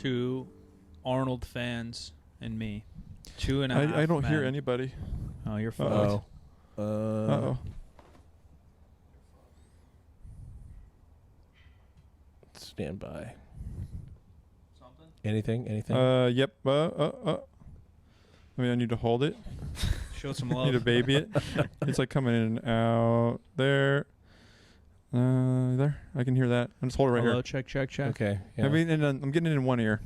Two Arnold fans and me. 2.5. I don't men. hear anybody. Oh, you're fucked. Uh-oh. Uh-oh. Stand by. Something? Anything? Yep. I mean, I need to hold it. Show some I need to love. baby it. It's like coming in and out. There. There. I can hear that. I'm just hold it right Hello, here. check. Okay. Yeah. I mean, and, I'm getting it in one ear.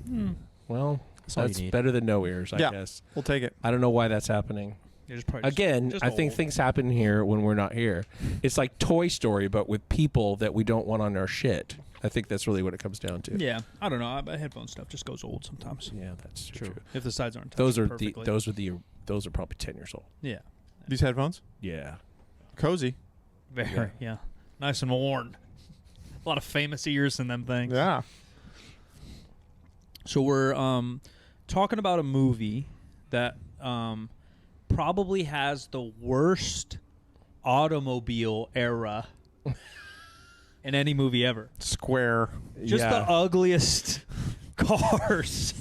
Well, all you that's need. better than no ears, I Yeah. guess. We'll take it. I don't know why that's happening. You're just probably Again, just I think old. things happen here when we're not here. It's like Toy Story, but with people that we don't want on our shit. I think that's really what it comes down to. Yeah, I don't know. Headphone stuff just goes old sometimes. Yeah, that's true. If the sides aren't Those are perfectly. those are probably 10 years old. Yeah, These headphones? Yeah. Cozy. very. Yeah, nice and worn. A lot of famous ears in them things. Yeah. So we're talking about a movie that probably has the worst automobile era in any movie ever. Square. Just Yeah. the ugliest cars.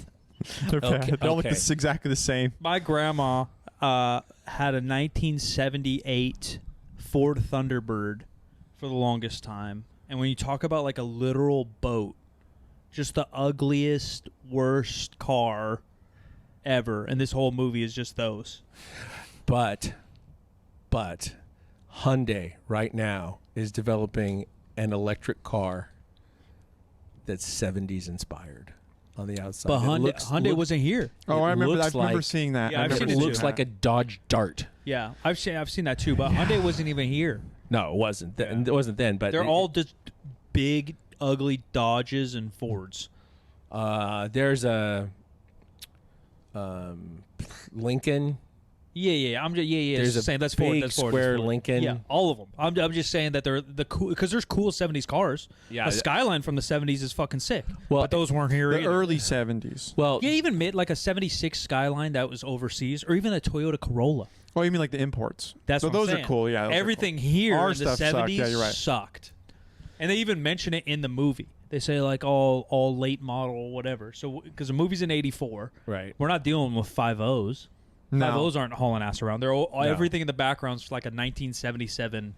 They're bad. They all look okay. exactly the same. My grandma had a 1978 Ford Thunderbird for the longest time. And when you talk about like a literal boat, just the ugliest, worst car ever. And this whole movie is just those. But Hyundai right now is developing an electric car that's 70s inspired on the outside. But It Hyundai wasn't here. Oh, I remember. looks I remember like- seeing that. Yeah, I I've remember seen It it looks too. like a Dodge Dart. Yeah, I've seen that too. But Hyundai wasn't even here. No, it wasn't. It wasn't then. But They're all just big, ugly Dodges and Fords. There's a Lincoln. Yeah. I'm just There's the a same. That's big Ford. That's Ford. square That's Ford. Lincoln. Yeah, all of them. I'm just saying that they're the cool because there's cool '70s cars. Yeah. a Skyline from the '70s is fucking sick. Well, but those weren't here. The either. early 70s. Well, Yeah, even mid like a '76 Skyline that was overseas, or even a Toyota Corolla. Oh, you mean like the imports? That's so what I'm those saying. are cool. Yeah, those are Everything cool. here Our in the stuff sucked. '70s Yeah, you're right. sucked, and they even mention it in the movie. They say like all late model whatever. So because the movie's in '84, right. we're not dealing with 5.0s. No. 5.0s aren't hauling ass around. They're all, everything in the background's like a 1977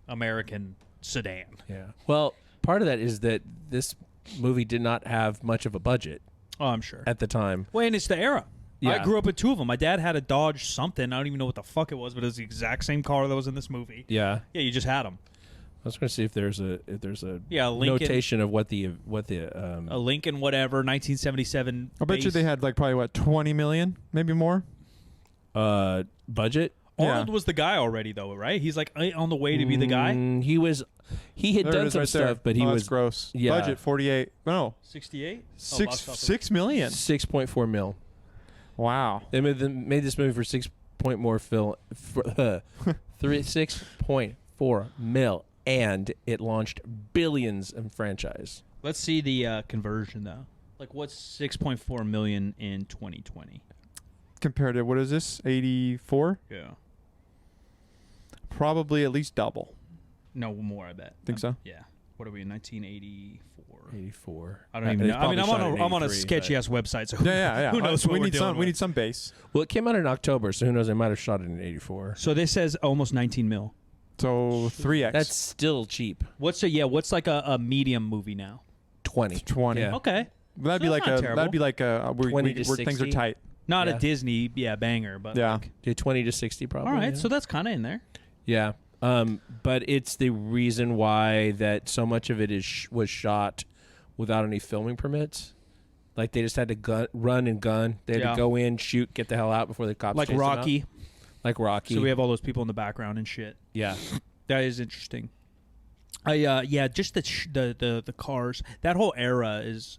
American sedan. Yeah. Well, part of that is that this movie did not have much of a budget Oh, I'm sure. at the time. Well, and it's the era. Yeah. I grew up with two of them. My dad had a Dodge something. I don't even know what the fuck it was, but it was the exact same car that was in this movie. Yeah. Yeah, you just had them. I was going to see if there's a Yeah, Lincoln, notation of what the a Lincoln whatever 1977. I bet you base. they had like probably what 20 million, maybe more. budget. Arnold Yeah. was the guy already, though, right? He's like on the way to be the guy. He had There it done is some right there. stuff, but he Oh, was that's gross. Yeah. Budget 48. No, 68. six million. 6.4 mil. Wow. They made this movie for 6.4 mil, and it launched billions in franchise. Let's see the conversion though. Like, what's 6.4 million in 2020? Compared to what is this? 84. Yeah. Probably at least double. No more, I bet. Think so? Yeah. What are we in 1984? 84. I don't even know. I mean, I'm on a sketchy ass website, so Yeah. who knows what we we're need dealing some. We with. need some base. Well, it came out in October, so who knows? They might have shot it in 84. So this says almost 19 mil. So 3x. That's still cheap. What's like a medium movie now? 20. 20. Yeah. Okay. That'd So be like not a. terrible. That'd be like a. Where 20 to things are 60. tight. Not Yeah. a Disney, banger, but Yeah. like, Yeah, 20 to 60 probably. all right, yeah. so that's kind of in there. Yeah. But it's the reason why that so much of it was shot without any filming permits. Like they just had to run and gun. They had Yeah. to go in, shoot, get the hell out before the cops Like chased them out. Rocky. Like Rocky. So we have all those people in the background and shit. yeah. That is interesting. Just the cars. That whole era is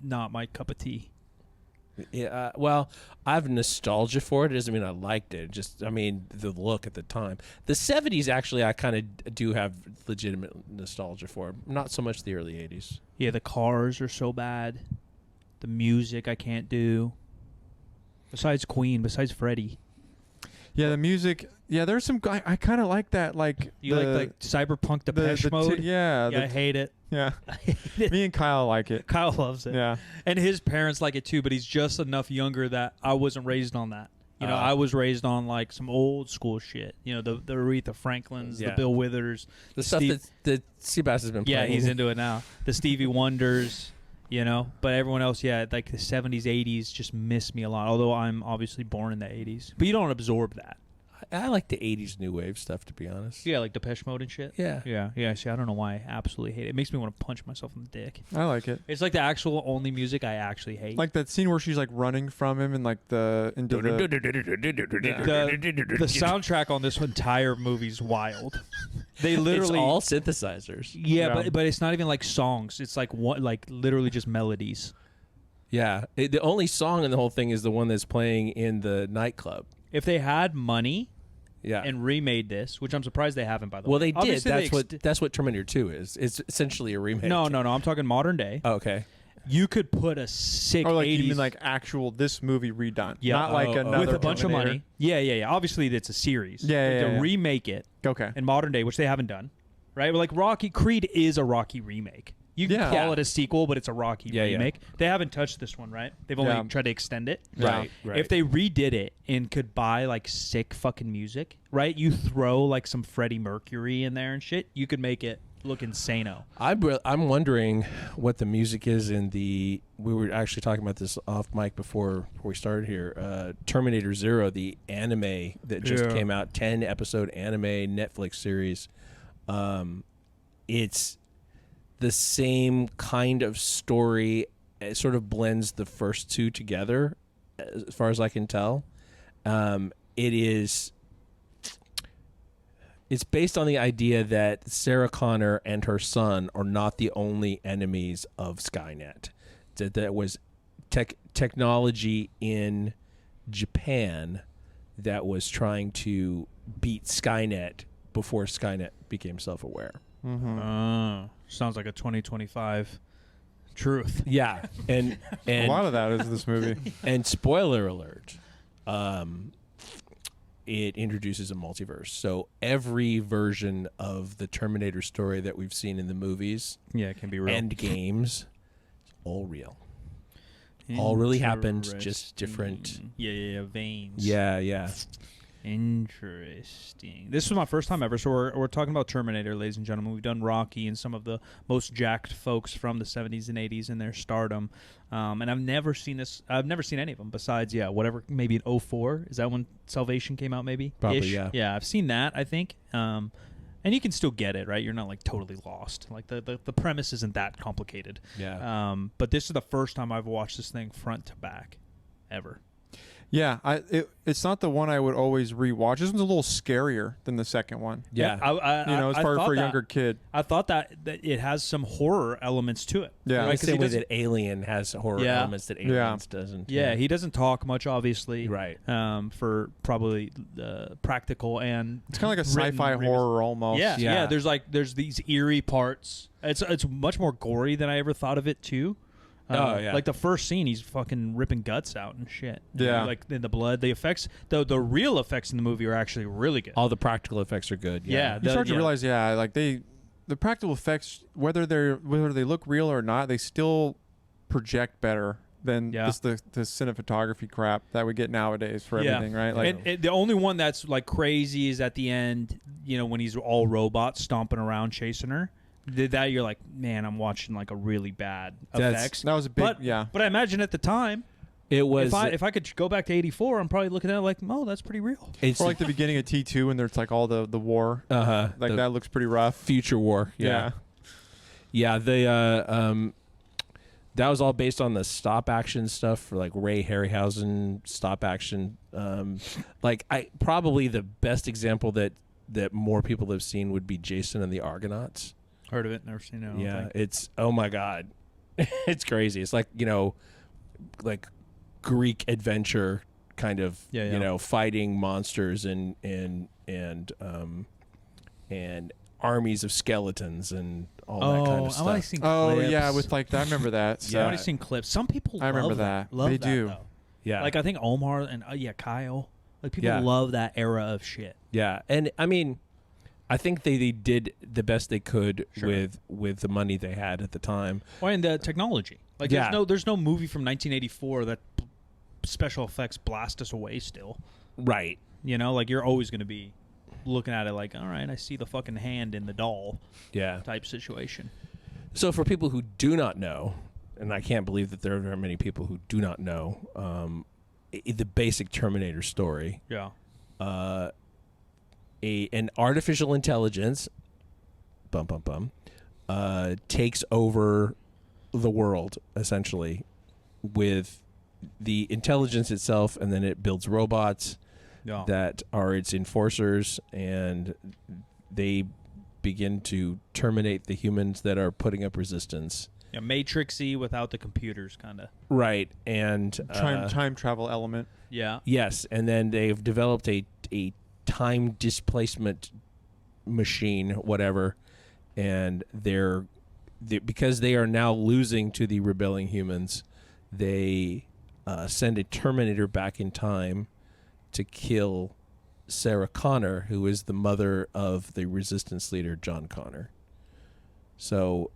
not my cup of tea. Yeah, well, I have nostalgia for it. It doesn't mean I liked it. The look at the time. The 70s, actually, I kind of do have legitimate nostalgia for. Not so much the early 80s. Yeah, the cars are so bad. The music I can't do. Besides Queen, besides Freddie. Yeah, the music. Yeah, there's some. I kind of like that. Like You like Cyberpunk Depeche Mode? Yeah. I hate it. Yeah. I hate it. Me and Kyle like it. Kyle loves it. Yeah. And his parents like it too, but he's just enough younger that I wasn't raised on that. You know, I was raised on like some old school shit. You know, the Aretha Franklins, the Bill Withers, the stuff that Sebastian's been playing. Yeah, he's into it now. The Stevie Wonders, you know. But everyone else, like the 70s, 80s just miss me a lot. Although I'm obviously born in the 80s. But you don't absorb that. I like the 80s new wave stuff, to be honest. Yeah, like Depeche Mode and shit. Yeah. Yeah. See, I don't know why I absolutely hate it. It makes me want to punch myself in the dick. I like it. It's like the actual only music I actually hate. Like that scene where she's like running from him and like the soundtrack on this entire movie's wild. They literally it's all synthesizers. Yeah. But it's not even like songs. It's like literally just melodies. Yeah. The only song in the whole thing is the one that's playing in the nightclub. If they had money, yeah, and remade this, which I'm surprised they haven't, by the way. Well, they did. Obviously, That's what Terminator 2 is. It's essentially a remake. No. I'm talking modern day. Oh, okay. You could put a sick or like 80s. You mean like actual this movie redone? Yeah. Not like another with a bunch Terminator. of money. Yeah. Obviously, it's a series. Yeah. To remake it. Okay. In modern day, which they haven't done, right? But like Creed is a Rocky remake. You can call it a sequel, but it's a Rocky remake. Yeah. They haven't touched this one, right? They've only tried to extend it. Right. If they redid it and could buy like sick fucking music, right? You throw like some Freddie Mercury in there and shit, you could make it look insano. I'm wondering what the music is in the. We were actually talking about this off mic before we started here. Terminator Zero, the anime that just came out, 10-episode anime Netflix series. It's the same kind of story. It sort of blends the first two together, as far as I can tell. It's based on the idea that Sarah Connor and her son are not the only enemies of Skynet. That was technology in Japan that was trying to beat Skynet before Skynet became self-aware. Mm-hmm. Sounds like a 2025 truth. Yeah, and a lot of that is this movie. And spoiler alert, it introduces a multiverse. So every version of the Terminator story that we've seen in the movies, it can be real. And games, it's all real. All really happened, just different. Yeah, veins. Yeah. Interesting. This was my first time ever, so we're talking about Terminator, ladies and gentlemen. We've done Rocky and some of the most jacked folks from the 70s and 80s in their stardom. And I've never seen this. I've never seen any of them besides, whatever, maybe in 2004. Is that when Salvation came out, maybe? Probably, Ish? yeah. Yeah, I've seen that, I think. And you can still get it, right? You're not, like, totally lost. Like, the premise isn't that complicated. Yeah. But this is the first time I've watched this thing front to back ever. Yeah, it's not the one I would always rewatch. This one's a little scarier than the second one. Yeah, it's for a younger kid. I thought that it has some horror elements to it. Yeah, like the same way that Alien has horror elements that Aliens doesn't. Yeah, he doesn't talk much, obviously. Right. For probably practical and it's kind of like a sci-fi horror almost. Yeah. There's these eerie parts. It's much more gory than I ever thought of it too. Like the first scene, he's fucking ripping guts out and shit. Yeah. Like in the blood. The effects, the real effects in the movie are actually really good. All the practical effects are good. Yeah. You start to realize, like the practical effects, whether they look real or not, they still project better than just the cinematography crap that we get nowadays for everything, right? Like, and the only one that's like crazy is at the end, when he's all robots stomping around chasing her. Did that, you're like, man, I'm watching like a really bad effects. That was a big, But I imagine at the time, it was. If I could go back to '84, I'm probably looking at it like, oh, that's pretty real. It's or like the beginning of T2 when there's like all the war. Like that looks pretty rough. Future war. Yeah. That was all based on the stop action stuff for like Ray Harryhausen stop action. Probably the best example that more people have seen would be Jason and the Argonauts. Heard of it, never seen it. Yeah, it's oh my god, it's crazy. It's like like Greek adventure kind of fighting monsters and armies of skeletons and all that kind of stuff. I've seen clips. Yeah, with like I remember that. So. I've seen clips. Some people I remember love that. Love they that, do. Though. Yeah, like I think Omar and Kyle. Like people love that era of shit. Yeah, and I mean, I think they did the best they could with the money they had at the time. Well, and the technology. Like there's no movie from 1984 that special effects blast us away still. Right. You know, like you're always going to be looking at it like, all right, I see the fucking hand in the doll. Yeah. Type situation. So for people who do not know, and I can't believe that there are very many people who do not know the basic Terminator story. Yeah. An artificial intelligence takes over the world essentially with the intelligence itself, and then it builds robots that are its enforcers, and they begin to terminate the humans that are putting up resistance. Yeah, Matrixy without the computers, kind of. Right, and time travel element. Yeah. Yes, and then they've developed a time displacement machine, whatever, and because they are now losing to the rebelling humans, they send a Terminator back in time to kill Sarah Connor, who is the mother of the resistance leader John Connor. So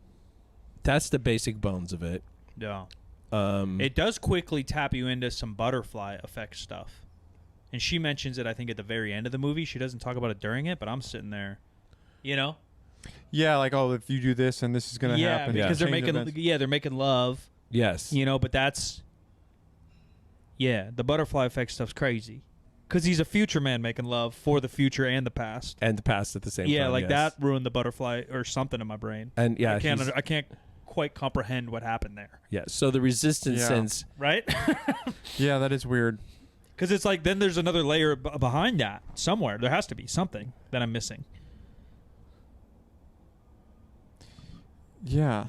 that's the basic bones of it. Yeah. It does quickly tap you into some butterfly effect stuff. And she mentions it, I think, at the very end of the movie. She doesn't talk about it during it, but I'm sitting there, you know? Yeah, like, oh, if you do this and this is going to happen. Yeah, because they're making love. Yes. You know, but that's, the butterfly effect stuff's crazy. Because he's a future man making love for the future and the past. And the past at the same time. Yeah, like that ruined the butterfly or something in my brain. And I can't quite comprehend what happened there. Yeah, so the resistance sends... Right? Yeah, that is weird. Because it's like, then there's another layer behind that somewhere. There has to be something that I'm missing. Yeah.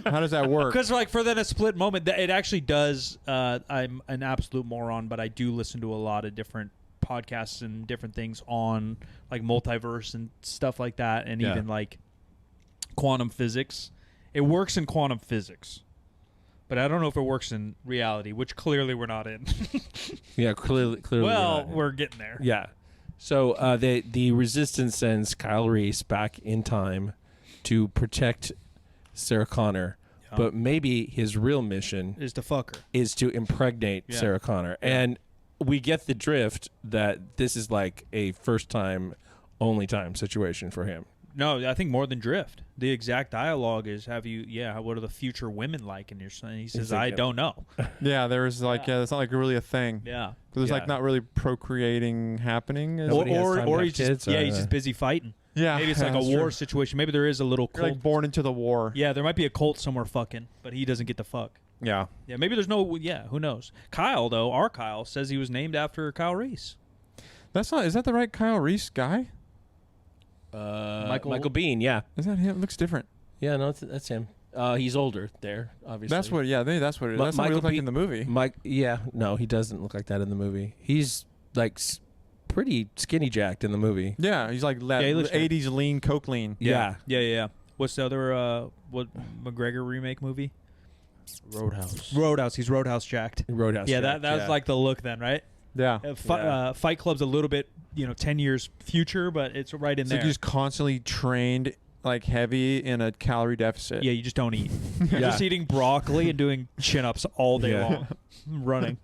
How does that work? Because like for then a split moment, it actually does. I'm an absolute moron, but I do listen to a lot of different podcasts and different things on like multiverse and stuff like that, and even like quantum physics. It works in quantum physics, but I don't know if it works in reality, which clearly we're not in. Yeah, clearly. Well, we're getting there. Yeah. So the resistance sends Kyle Reese back in time to protect Sarah Connor, but maybe his real mission is to fuck her, is to impregnate Sarah Connor. And we get the drift that this is like a first time, only time situation for him. No, I think more than drift. The exact dialogue is, what are the future women like? And he says, I don't know. Yeah, there's like, it's not like really a thing. Yeah. There's like not really procreating happening. Or he's just, he's just busy fighting. Yeah. Maybe it's like a war situation. Maybe there is a little cult. Like born into the war. Yeah, there might be a cult somewhere fucking, but he doesn't get to fuck. Yeah. Yeah, maybe there's no, who knows? Kyle, though, our Kyle, says he was named after Kyle Reese. Is that the right Kyle Reese guy? Michael Biehn, yeah. Is that him? It looks different. Yeah, no, that's him. He's older there, obviously. That's what it looks like in the movie. No, he doesn't look like that in the movie. He's like pretty skinny jacked in the movie. Yeah, he's like 80s lean, coke lean. Yeah. What's the other what McGregor remake movie? Roadhouse. He's Roadhouse jacked. Yeah, that's like the look then, right? Yeah. Fight Club's a little bit, 10 years future, but it's right in there. Like he's constantly trained like heavy in a calorie deficit. Yeah, you just don't eat. You're just eating broccoli and doing chin-ups all day long, running.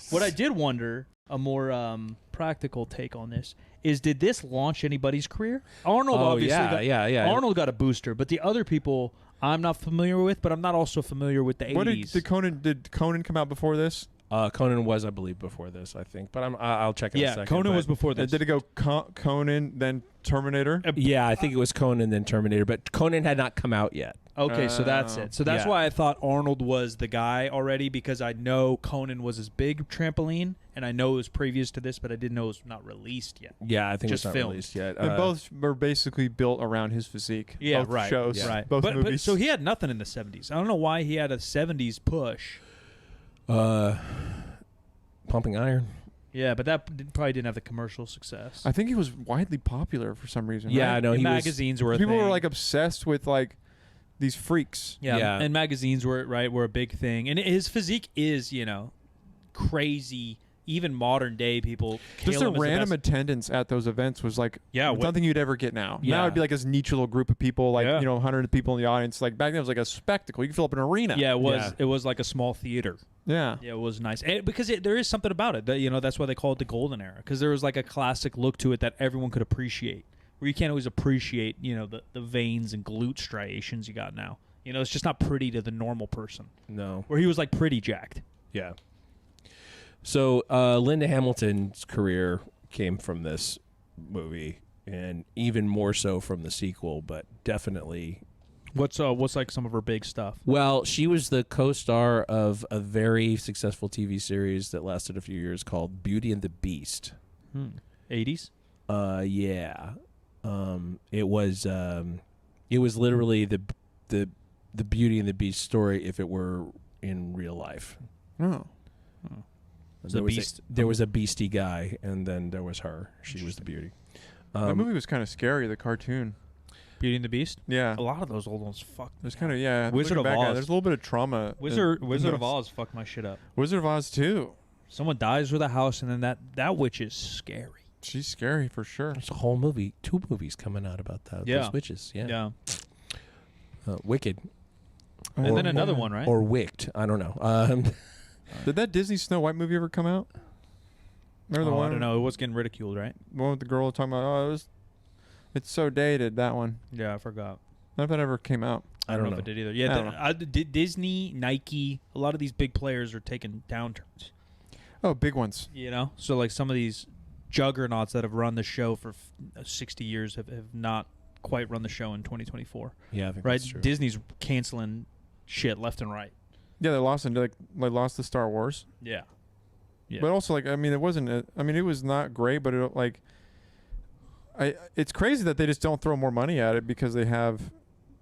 What I did wonder, a more practical take on this, is did this launch anybody's career? Arnold obviously Arnold got a booster, but the other people I'm not familiar with, but I'm not also familiar with the 80s. Did Conan come out before this? Conan was, I believe, before this, I think. But I'll check in a second. Yeah, Conan was before this. Did it go Conan, then Terminator? Yeah, I think it was Conan, then Terminator. But Conan had not come out yet. Okay, so that's it. So that's why I thought Arnold was the guy already, because I know Conan was his big trampoline, and I know it was previous to this, but I didn't know it was not released yet. Yeah, I think just it's not filmed. released yet. And both were basically built around his physique. Yeah, both right. shows, yeah. both movies. But so he had nothing in the 70s. I don't know why he had a 70s push. Pumping Iron. Yeah, but that probably didn't have the commercial success. I think he was widely popular for some reason. Yeah, right? I know. Magazines were a people thing. were like obsessed with like these freaks. Yeah, and magazines were a big thing. And his physique is, crazy, even modern day people. Just the random attendance at those events was like something you'd ever get now. Yeah. Now it'd be like this niche little group of people, like 100 people in the audience. Like back then, it was like a spectacle. You could fill up an arena. Yeah, it was. It was like a small theater. Yeah, it was nice, because there is something about it that that's why they call it the golden era, because there was like a classic look to it that everyone could appreciate. Where you can't always appreciate, the veins and glute striations you got now. It's just not pretty to the normal person. No, where he was like pretty jacked. Yeah. So Linda Hamilton's career came from this movie, and even more so from the sequel, but definitely. What's like some of her big stuff? Well, she was the co-star of a very successful TV series that lasted a few years called Beauty and the Beast. 80s? Yeah. It was literally the Beauty and the Beast story if it were in real life. Oh. There was a beastie guy, and then there was her. She was the beauty. That movie was kind of scary, the cartoon. Beauty and the Beast? Yeah. A lot of those old ones fuck. There's kind of, Wizard of Oz. There's a little bit of trauma. Wizard of Oz fucked my shit up. Wizard of Oz, too. Someone dies with a house, and then that witch is scary. She's scary, for sure. There's a whole movie, 2 movies coming out about that. Those witches, yeah. Wicked. And then another one, right? Or Wicked. I don't know. Did that Disney Snow White movie ever come out? Remember the one? I don't know. It was getting ridiculed, right? The one with the girl talking about, it's so dated, that one. Yeah, I forgot. I don't know if that ever came out. I don't know if it did either. Yeah, Disney, Nike, a lot of these big players are taking downturns. Oh, big ones. So like some of these juggernauts that have run the show for 60 years have not quite run the show in 2024. Yeah, I think right. That's true. Disney's canceling shit left and right. Yeah, they lost the Star Wars. Yeah. But also, it wasn't. It was not great, but it's crazy that they just don't throw more money at it because they have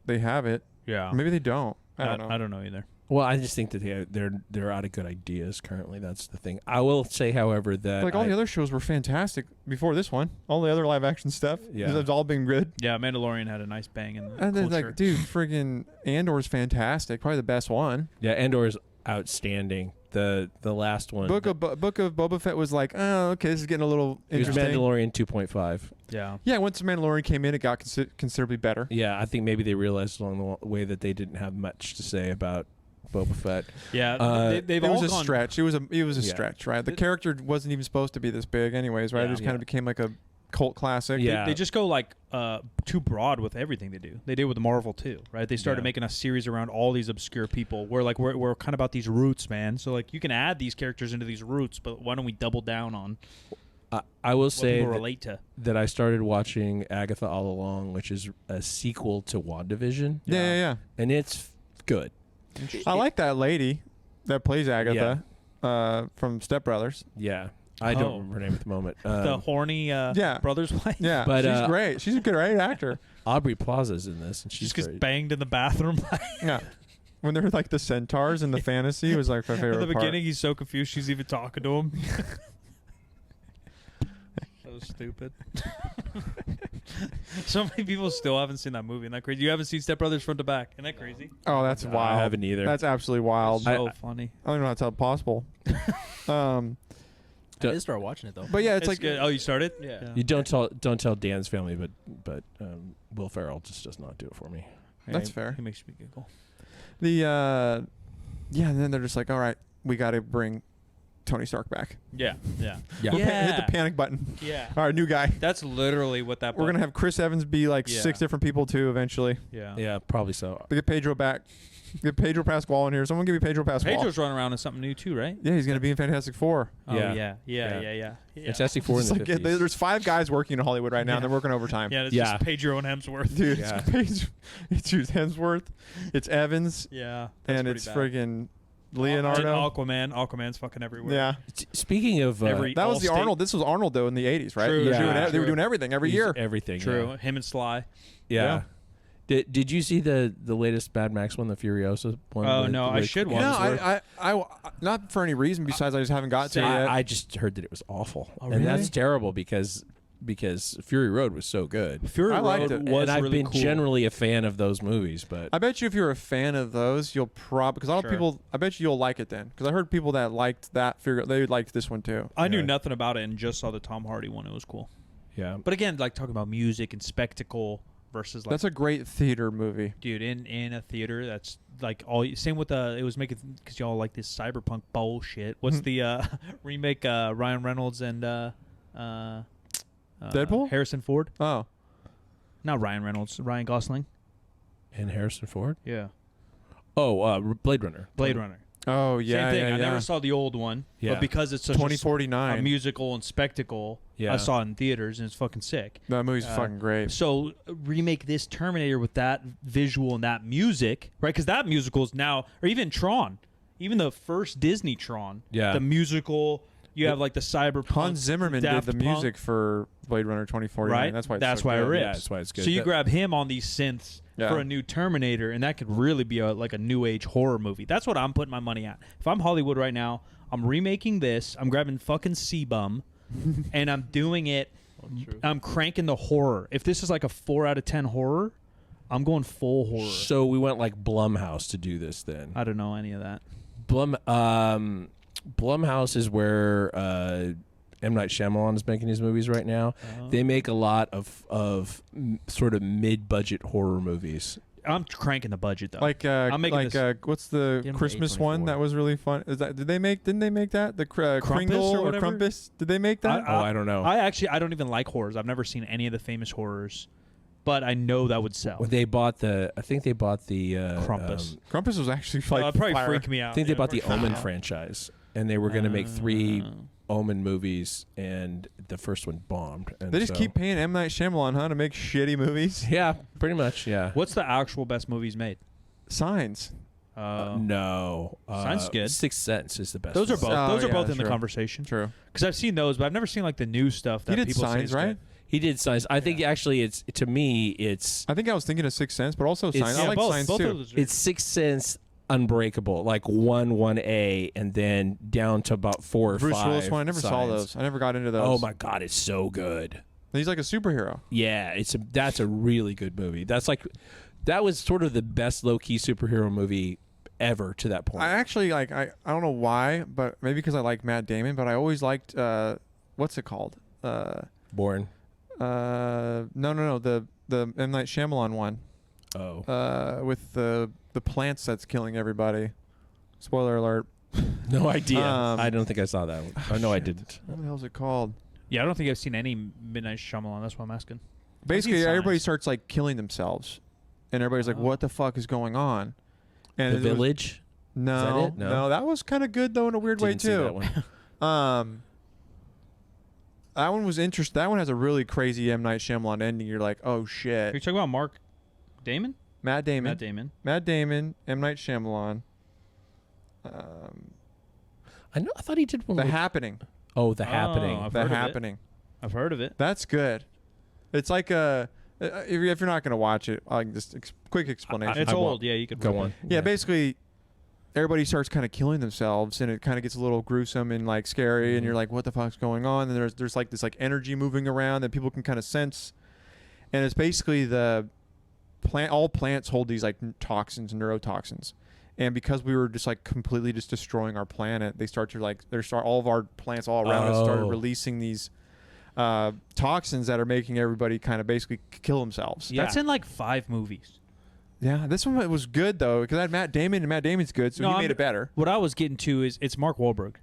it. Yeah. Maybe they don't. I don't know. I don't know either. Well, I just think that they're out of good ideas currently. That's the thing. I will say, however, that all the other shows were fantastic before this one. All the other live action stuff, it's all been good. Yeah, Mandalorian had a nice bang in the and then culture. dude, friggin' Andor's fantastic, probably the best one. Yeah, Andor's outstanding. The last one, Book of Boba Fett was like, oh, okay, this is getting a little interesting. It was Mandalorian 2.5. Yeah. Once Mandalorian came in, it got considerably better. Yeah, I think maybe they realized along the way that they didn't have much to say about Boba Fett. Yeah, they've all it was gone. A stretch. It was a stretch, right? The character wasn't even supposed to be this big, anyways, right? It just kind of became like a cult classic. Yeah, they just go too broad with everything they do. They did with Marvel too, right? They started making a series around all these obscure people. We're kind of about these roots, man. So you can add these characters into these roots, but why don't we double down on? I will say people relate to that I started watching Agatha All Along, which is a sequel to WandaVision. Yeah. And it's good. I like that lady that plays Agatha from Step Brothers. Yeah. I don't remember her name at the moment. The horny brother's wife? Yeah, but she's great. She's a great actor. Aubrey Plaza's in this, and she's just gets banged in the bathroom. Yeah. When they're like the centaurs in the fantasy, it was like my favorite At the part. beginning, he's so confused she's even talking to him. So stupid. So many people still haven't seen that movie. Isn't that crazy? You haven't seen Step Brothers front to back. Isn't that crazy? Oh, that's wild. I haven't either. That's absolutely wild. So funny. I don't know how that's possible. I did start watching it though. But yeah, it's like good. Oh, you started? Yeah. You don't tell Dan's family, but Will Ferrell just does not do it for me. That's fair. He makes me giggle. And then they're just like, all right, we got to bring Tony Stark back. Yeah. Hit the panic button. Yeah. All right, new guy. That's literally what that. We're gonna have Chris Evans be like 6 different people too eventually. Yeah, probably so. We get Pedro back. Get Pedro Pascal in here. Someone give me Pedro Pascal. Pedro's running around in something new too, right? Yeah, he's gonna be in Fantastic Four. Oh yeah. Fantastic Four in the 50s. There's 5 guys working in Hollywood right now, and they're working overtime. Yeah, it's just Pedro and Hemsworth. Dude, it's Hemsworth, it's Evans, and it's friggin' Leonardo. Aquaman's fucking everywhere. Yeah. Speaking of that was the Arnold. This was Arnold though in the 80s, right? True, they were doing everything every year. Everything. True. Yeah. Him and Sly. Yeah. Did you see the latest Mad Max one, the Furiosa one? Oh no, I should watch. No, I not for any reason besides I just haven't got to it yet. I just heard that it was awful, really? and that's terrible because because Fury Road was so good. Fury I liked Road it. was And I've really been cool. generally a fan of those movies, but I bet you if you're a fan of those, you'll because a lot of people. I bet you you'll like it then, because I heard people that liked that they liked this one too. I knew nothing about it and just saw the Tom Hardy one. It was cool. yeah. But again, like talking about music and spectacle versus like, That's a great theater movie. dude, in a theater, that's like all. Same with it was making because y'all like this cyberpunk bullshit. What's the remake? Ryan Reynolds and Deadpool? Harrison Ford. Oh, Not Ryan Reynolds. Ryan Gosling. And Harrison Ford. Yeah. Oh, Blade Runner. Blade Runner. oh yeah, Same thing. yeah, I yeah. never saw the old one, Yeah. but because it's such a 2049. musical and spectacle, Yeah. I saw it in theaters and it's fucking sick. That movie's fucking great. So remake this Terminator with that visual and that music, right? Because that musical is now, or even Tron, even the first Disney Tron, Yeah. the musical. You have like the cyberpunk. Hans Zimmerman did Daft the Punk, music for Blade Runner 2049. right? That's why. It's That's so why good. it rips. Yeah, that's why it's good. So you That- grab him on these synths Yeah. for a new Terminator, and that could really be like a new age horror movie. That's what I'm putting my money at. If I'm Hollywood right now, I'm remaking this. I'm grabbing fucking C-Bum, and I'm doing it. I'm cranking the horror. If this is like a 4 out of 10 horror, I'm going full horror. So we went like Blumhouse to do this then. I don't know any of that. Blumhouse is where M. Night Shyamalan is making his movies right now. They make a lot of sort of mid-budget horror movies. I'm cranking the budget though. Like I'm making like this- what's the Get 'em to Christmas one A24. that was really fun? Is that didn't they make that the Kringle or or whatever? Crumpus? Did they make that? I don't know. I don't even like horrors. I've never seen any of the famous horrors, but I know that would sell. Well, I think they bought the Krampus. Krampus was actually like It'd probably fire. freak me out. I think they Yeah, bought the probably freak Omen me out. franchise, and they were going to make 3 Omen movies, and the first one bombed. And They just so- keep paying M. Night Shyamalan, huh, to make shitty movies. Yeah, pretty much. Yeah. What's the actual best movies made? Signs. No. Sounds good. Sixth Sense is the best. Those are one. both. Oh, Those are yeah, both in the true. conversation. True. Because I've seen those, but I've never seen like the new stuff that He did people say Signs, is right? good. He did Signs. I think actually it's to me it's I think I was thinking of Sixth Sense, but also Signs. I Yeah, like both, Signs both too. of those are- it's Sixth Sense Unbreakable, like 1A, and then down to about 4 or Bruce 5. Willis one. I never saw Signs. those. I never got into those. Oh my god, it's so good. He's like a superhero. Yeah, that's a really good movie. That was sort of the best low key superhero movie ever to that point. I actually like. I don't know why, but maybe because I like Matt Damon. But I always liked what's it called? Born. No. The M. Night Shyamalan one. Oh. With the plants that's killing everybody. Spoiler alert. No idea. Um, I don't think I saw that one. Oh, no, I didn't. What the hell is it called? Yeah, I don't think I've seen any Midnight Shyamalan. That's why I'm asking. Basically, Signs. everybody starts like killing themselves, and everybody's like, Oh. "What the fuck is going on?" And The it was- Village. no, Is that it? No. that was kind of good though in a weird way Didn't see too. that one. That one was interesting. That one has a really crazy M. Night Shyamalan ending. You're like, "Oh Are you shit!" talking about Mark Damon? Matt Damon, Matt Damon. M. Night Shyamalan. I thought he did one. The with- Happening. Oh, The Happening. I've The heard of it. Happening. I've heard of it. That's good. It's like a. If you're not gonna watch it, I'll just quick explanation. It's I old. won't. Yeah, you could Go rip on. it. Yeah, basically, everybody starts kind of killing themselves, and it kind of gets a little gruesome and like scary, and you're like, "What the fuck's going on?" And there's like this like energy moving around that people can kind of sense, and it's basically the plant. All plants hold these like toxins, neurotoxins, and because we were just like completely just destroying our planet, they start to like all of our plants all around us started Oh. releasing these toxins that are making everybody kind of basically kill themselves. Yeah. That's in like 5 movies. Yeah, this one was good though because I had Matt Damon, and Matt Damon's good, so No, he I'm- made it better. What I was getting to is it's Mark Wahlberg.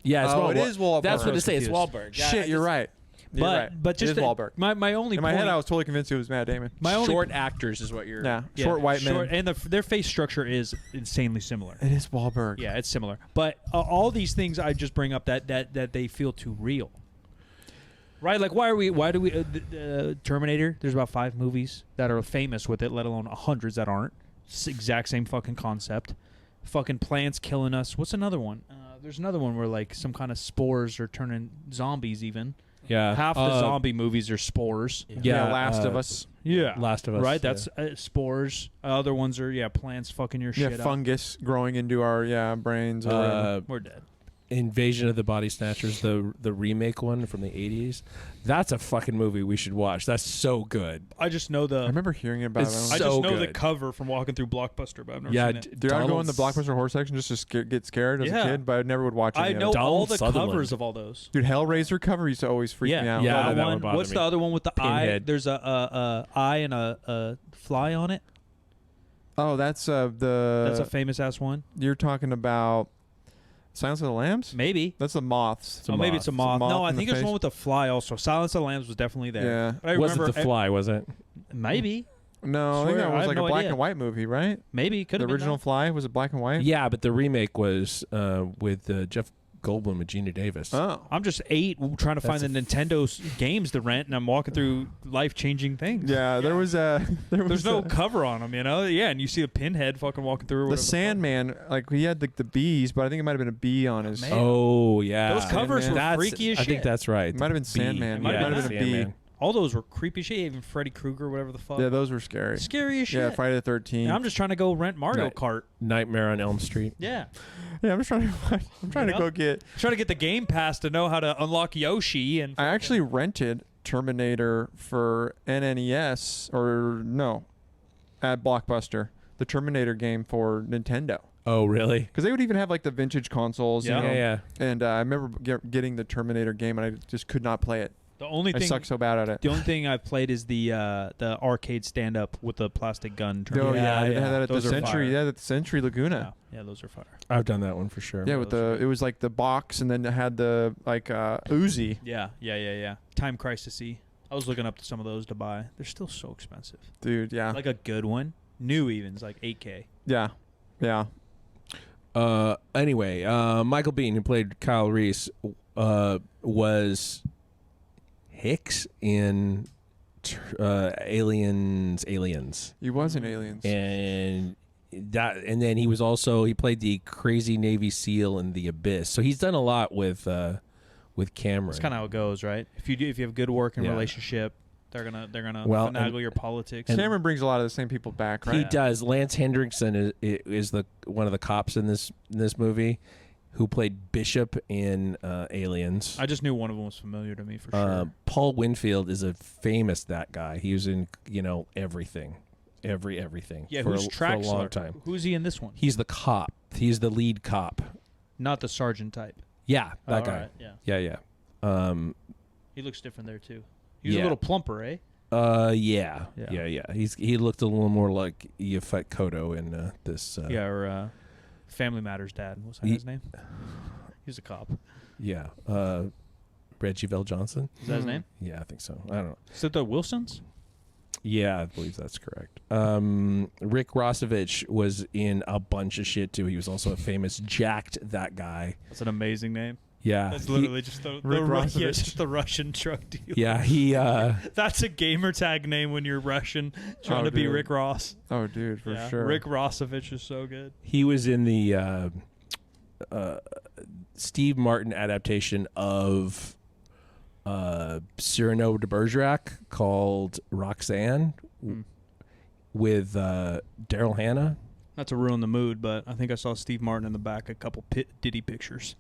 Yeah, it's Oh, Wahlberg. it is Wahlberg. That's what I to was say. It's confused. Wahlberg. Yeah, Shit, you're right. You're right. But just it is Wahlberg. my only In my point, head, I was totally convinced it was Matt Damon. my only Short actors is what you're. Yeah, yeah, short white men. and their face structure is insanely similar. It is Wahlberg. Yeah, it's similar. But all these things I just bring up that they feel too real. Right? Like why do we Terminator, there's about 5 movies that are famous with it, let alone hundreds that aren't. It's the exact same fucking concept. Fucking plants killing us. What's another one? There's another one where like some kind of spores are turning zombies even. Yeah. Half the zombie movies are spores. Yeah, Last of Us. Yeah. Last of Us. Right? yeah. That's spores. Other ones are plants fucking your Yeah, shit up. fungus growing into our brains. Or whatever. We're dead. Invasion of the Body Snatchers, the remake one from the 80s. That's a fucking movie we should watch. That's so good. I just know I remember hearing about it. I just know the cover from walking through Blockbuster, but I've never seen it. Dude, I would go in the Blockbuster horror section just to get scared as a kid, but I never would watch it. I know all the covers of all those. Dude, Hellraiser cover used to always freak me out. Yeah, that one. What's the other one with the eye? There's a eye and a fly on it. Oh, that's That's a famous ass one. You're talking about Silence of the Lambs? Maybe. That's the moths. Maybe it's a moth. No, I think there's one with the fly also. Silence of the Lambs was definitely there. Yeah. Wasn't the fly, was it? Maybe. No, I think that was like a black and white movie, right? Maybe. Could have been. The original Fly was it black and white? Yeah, but the remake was with Jeff Goldblum and Gina Davis. Oh. I'm just 8 trying to find the Nintendo games to rent, and I'm walking through life-changing things. Yeah, there was there's no cover on them, you know? Yeah, and you see a Pinhead fucking walking through. The Sandman, like he had the bees, but I think it might have been a bee on his. Oh, yeah. Those covers were freaky as shit. I think that's right. It might have been Sandman. It might have been a bee. All those were creepy shit. Even Freddy Krueger, whatever the fuck. Yeah, those were scary. Scary as shit. Yeah, Friday the 13th. And I'm just trying to go rent Mario Kart. Nightmare on Elm Street. Yeah. Yeah, I'm just trying to. I'm trying to go get. Trying to get the Game Pass to know how to unlock Yoshi and. I actually rented Terminator for NNES at Blockbuster, the Terminator game for Nintendo. Oh, really? Because they would even have like the vintage consoles. Yeah, you know? yeah. And I remember getting the Terminator game, and I just could not play it. The only thing I suck so bad at it. The only thing I've played is the arcade stand up with the plastic gun. Oh yeah, they had that at those the Century. Fire. Yeah, at the Century Laguna. Yeah, those are fire. I've done that one for sure. Yeah, with it was like the box, and then it had the like Uzi. Yeah. Time Crisis-y. I was looking up to some of those to buy. They're still so expensive. Dude, yeah. Like a good one, new even, is like $8K. Yeah. Anyway, Michael Biehn, who played Kyle Reese, was Hicks in Aliens. He was in Aliens. And then he played the crazy Navy SEAL in The Abyss. So he's done a lot with Cameron. That's kind of how it goes, right? If you have a good working relationship, they're gonna finagle your politics. Cameron brings a lot of the same people back, right? He does. Lance Hendrickson is one of the cops in this movie, who played Bishop in Aliens. I just knew one of them was familiar to me for sure. Paul Winfield is a famous that guy. He was in everything, everything. Yeah, for who's for a long Traxler? time. Who's he in this one? He's the cop. He's the lead cop. Not the sergeant type. Yeah, that guy. Right, yeah. He looks different there too. He's a little plumper, eh? Yeah. He looked a little more like Yaphet Kotto in this. Or Family Matters dad. What's his name? He's a cop. Yeah. Reggie Vell Johnson. Is that his name? Yeah, I think so. I don't know. Is it the Wilsons? Yeah, I believe that's correct. Rick Rossovich was in a bunch of shit too. He was also a famous jacked that guy. That's an amazing name. Yeah, that's literally just the Russian drug dealer. Yeah, he. That's a gamer tag name when you're Russian trying to be Rick Ross. Oh, dude, for sure. Rick Rossovich is so good. He was in the Steve Martin adaptation of Cyrano de Bergerac called Roxanne with Daryl Hannah. Not to ruin the mood, but I think I saw Steve Martin in the back, a couple Diddy pictures.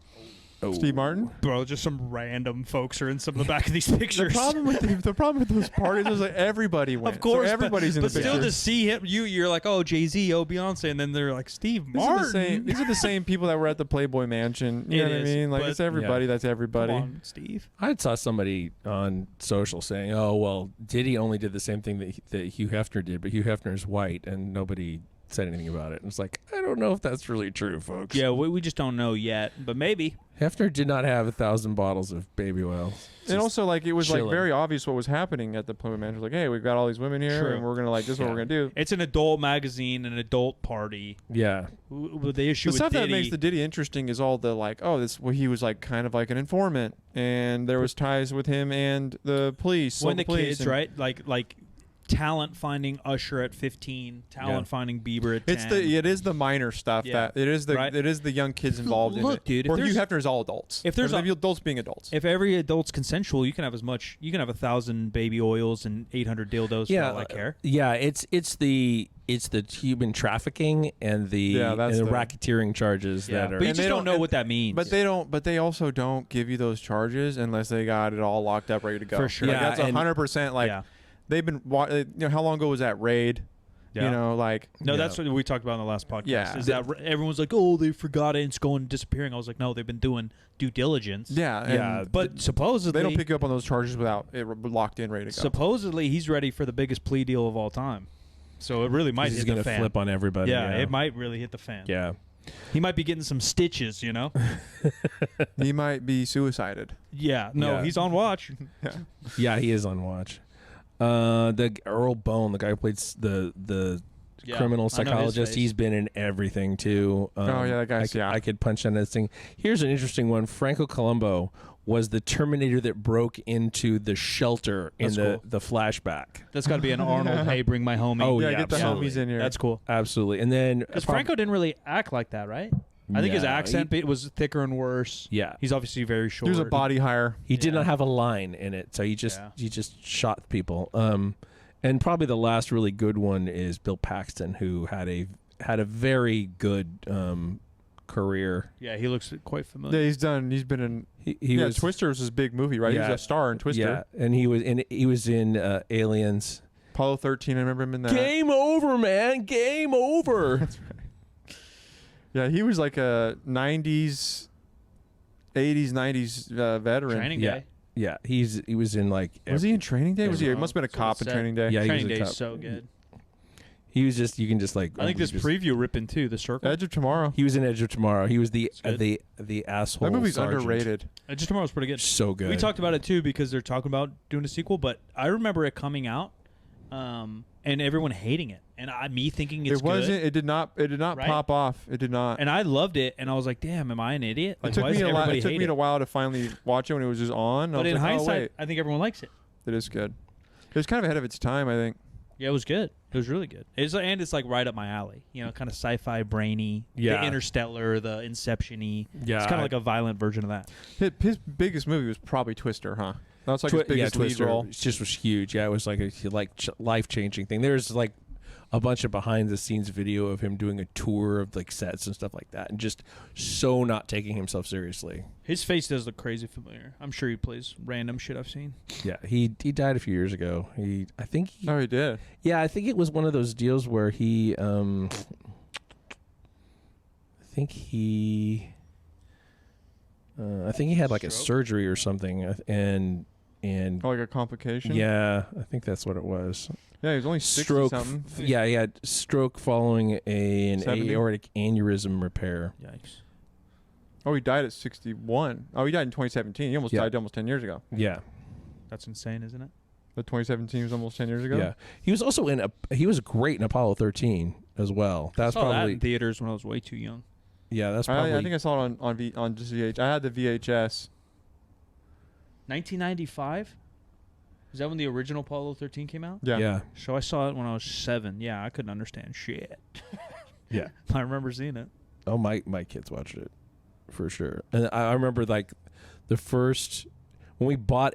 Oh. Steve Martin? Bro, just some random folks are in some of the back of these pictures. The problem with those parties is like everybody went. Of course, so everybody's in the pictures. But still to see him, you're like, oh, Jay-Z, oh, Beyonce, and then they're like, Steve Martin. These are the same people that were at the Playboy Mansion. You know what I mean? Like, it's everybody that's everybody. Come on, Steve. I saw somebody on social saying, oh, well, Diddy only did the same thing that Hugh Hefner did, but Hugh Hefner's white, and nobody said anything about it. And it's like, I don't know if that's really true, folks. Yeah, we just don't know yet, but maybe. Hefner did not have 1,000 bottles of baby oil. And also, like, it was chilling. like very obvious what was happening at the Playboy Mansion. Like, hey, we've got all these women here, and we're gonna this is what we're gonna do. It's an adult magazine, an adult party. Yeah. The issue the with stuff Diddy, that makes the Diddy interesting is all the like, he was like kind of like an informant, and there was ties with him and the police. When the kids, and right? Like talent finding Usher at 15, talent finding Bieber at 10. It is the minor stuff that it is the young kids involved in it. Dude, or Hugh Hefner's all adults. If there's adults being adults. If every adult's consensual, you can have 1,000 baby oils and 800 dildos for all I care. Yeah, it's the human trafficking and the racketeering charges that are. But you just don't know what that means. But they don't. But they also don't give you those charges unless they got it all locked up, ready to go. For sure. Like, that's 100%. Like they've been. How long ago was that raid? Yeah. You know, like that's what we talked about in the last podcast. Yeah. Is that everyone's like, oh, they forgot it, and it's going disappearing. I was like, no, they've been doing due diligence. Yeah. But supposedly they don't pick you up on those charges without it locked in, ready to go. Supposedly he's ready for the biggest plea deal of all time. So it really might hit the fan. He's going to flip on everybody. Yeah, it might really hit the fan. Yeah. He might be getting some stitches, you know? He might be suicided. Yeah. No, he's on watch. Yeah, he is on watch. The Earl Bone, the guy who played the criminal psychologist, he's been in everything too. That guy's I could punch on this thing. Here's an interesting one. Franco Columbo was the Terminator that broke into the shelter in the flashback. That's got to be an Arnold, hey, bring my homie. Oh, get the homies in here. That's cool. Absolutely. And then... Because Franco didn't really act like that, right? I think his accent was thicker and worse. Yeah. He's obviously very short. There's a body hire. He did not have a line in it, so he just shot people. And probably the last really good one is Bill Paxton, who had a very good career. Yeah, he looks quite familiar. Yeah, he's been in. He was Twister was his big movie, right? Yeah, he was a star in Twister. Yeah, and he was in Aliens. Apollo 13. I remember him in that. Game over, man. Game over. That's right. Yeah, he was like a 90s, 80s, 90s veteran. Training Day. Yeah, he was in like. Was he in Training Day? Was he? He must have been a cop in Training Day. Yeah, Training Day is so good. He was just. You can just like. I think this preview ripping too. The Circle. Edge of Tomorrow. He was in Edge of Tomorrow. He was the asshole. That movie's sergeant. underrated. Edge of Tomorrow is pretty good. So good. We talked about it too because they're talking about doing a sequel. But I remember it coming out, and everyone hating it, and me thinking it's good. It did not right? pop off. It did not. And I loved it, and I was like, damn, am I an idiot? Like, it took me a while to finally watch it when it was just on. But in hindsight, I think everyone likes it. It is good. It was kind of ahead of its time, I think. Yeah, it was good. It was really good. It's like right up my alley. You know, kind of sci-fi, brainy. Yeah. The Interstellar, the Inception-y. Yeah. It's kind of like a violent version of that. His biggest movie was probably Twister, huh? That's like his biggest lead Twister. role. It just was huge. Yeah, it was like a life-changing thing. There's like a bunch of behind-the-scenes video of him doing a tour of like sets and stuff like that, and just so not taking himself seriously. His face does look crazy familiar. I'm sure he plays random shit I've seen. Yeah, he died a few years ago. He did. Yeah, I think it was one of those deals where he I think he had like a surgery or something, and like a complication. Yeah, I think that's what it was. Yeah, he was only 60 something. Yeah, he had stroke following an aortic aneurysm repair. Yikes. Oh, he died at 61. Oh, he died in 2017. He almost died almost 10 years ago. Yeah. That's insane, isn't it? The 2017 was almost 10 years ago? Yeah. He was also he was great in Apollo 13 as well. That's I saw probably that in theaters when I was way too young. Yeah, that's probably. I think I saw it on just VHS. I had the VHS. 1995? Is that when the original Apollo 13 came out? Yeah. So I saw it when I was 7. Yeah, I couldn't understand shit. Yeah. I remember seeing it. Oh, my kids watched it for sure. And I remember like the first when we bought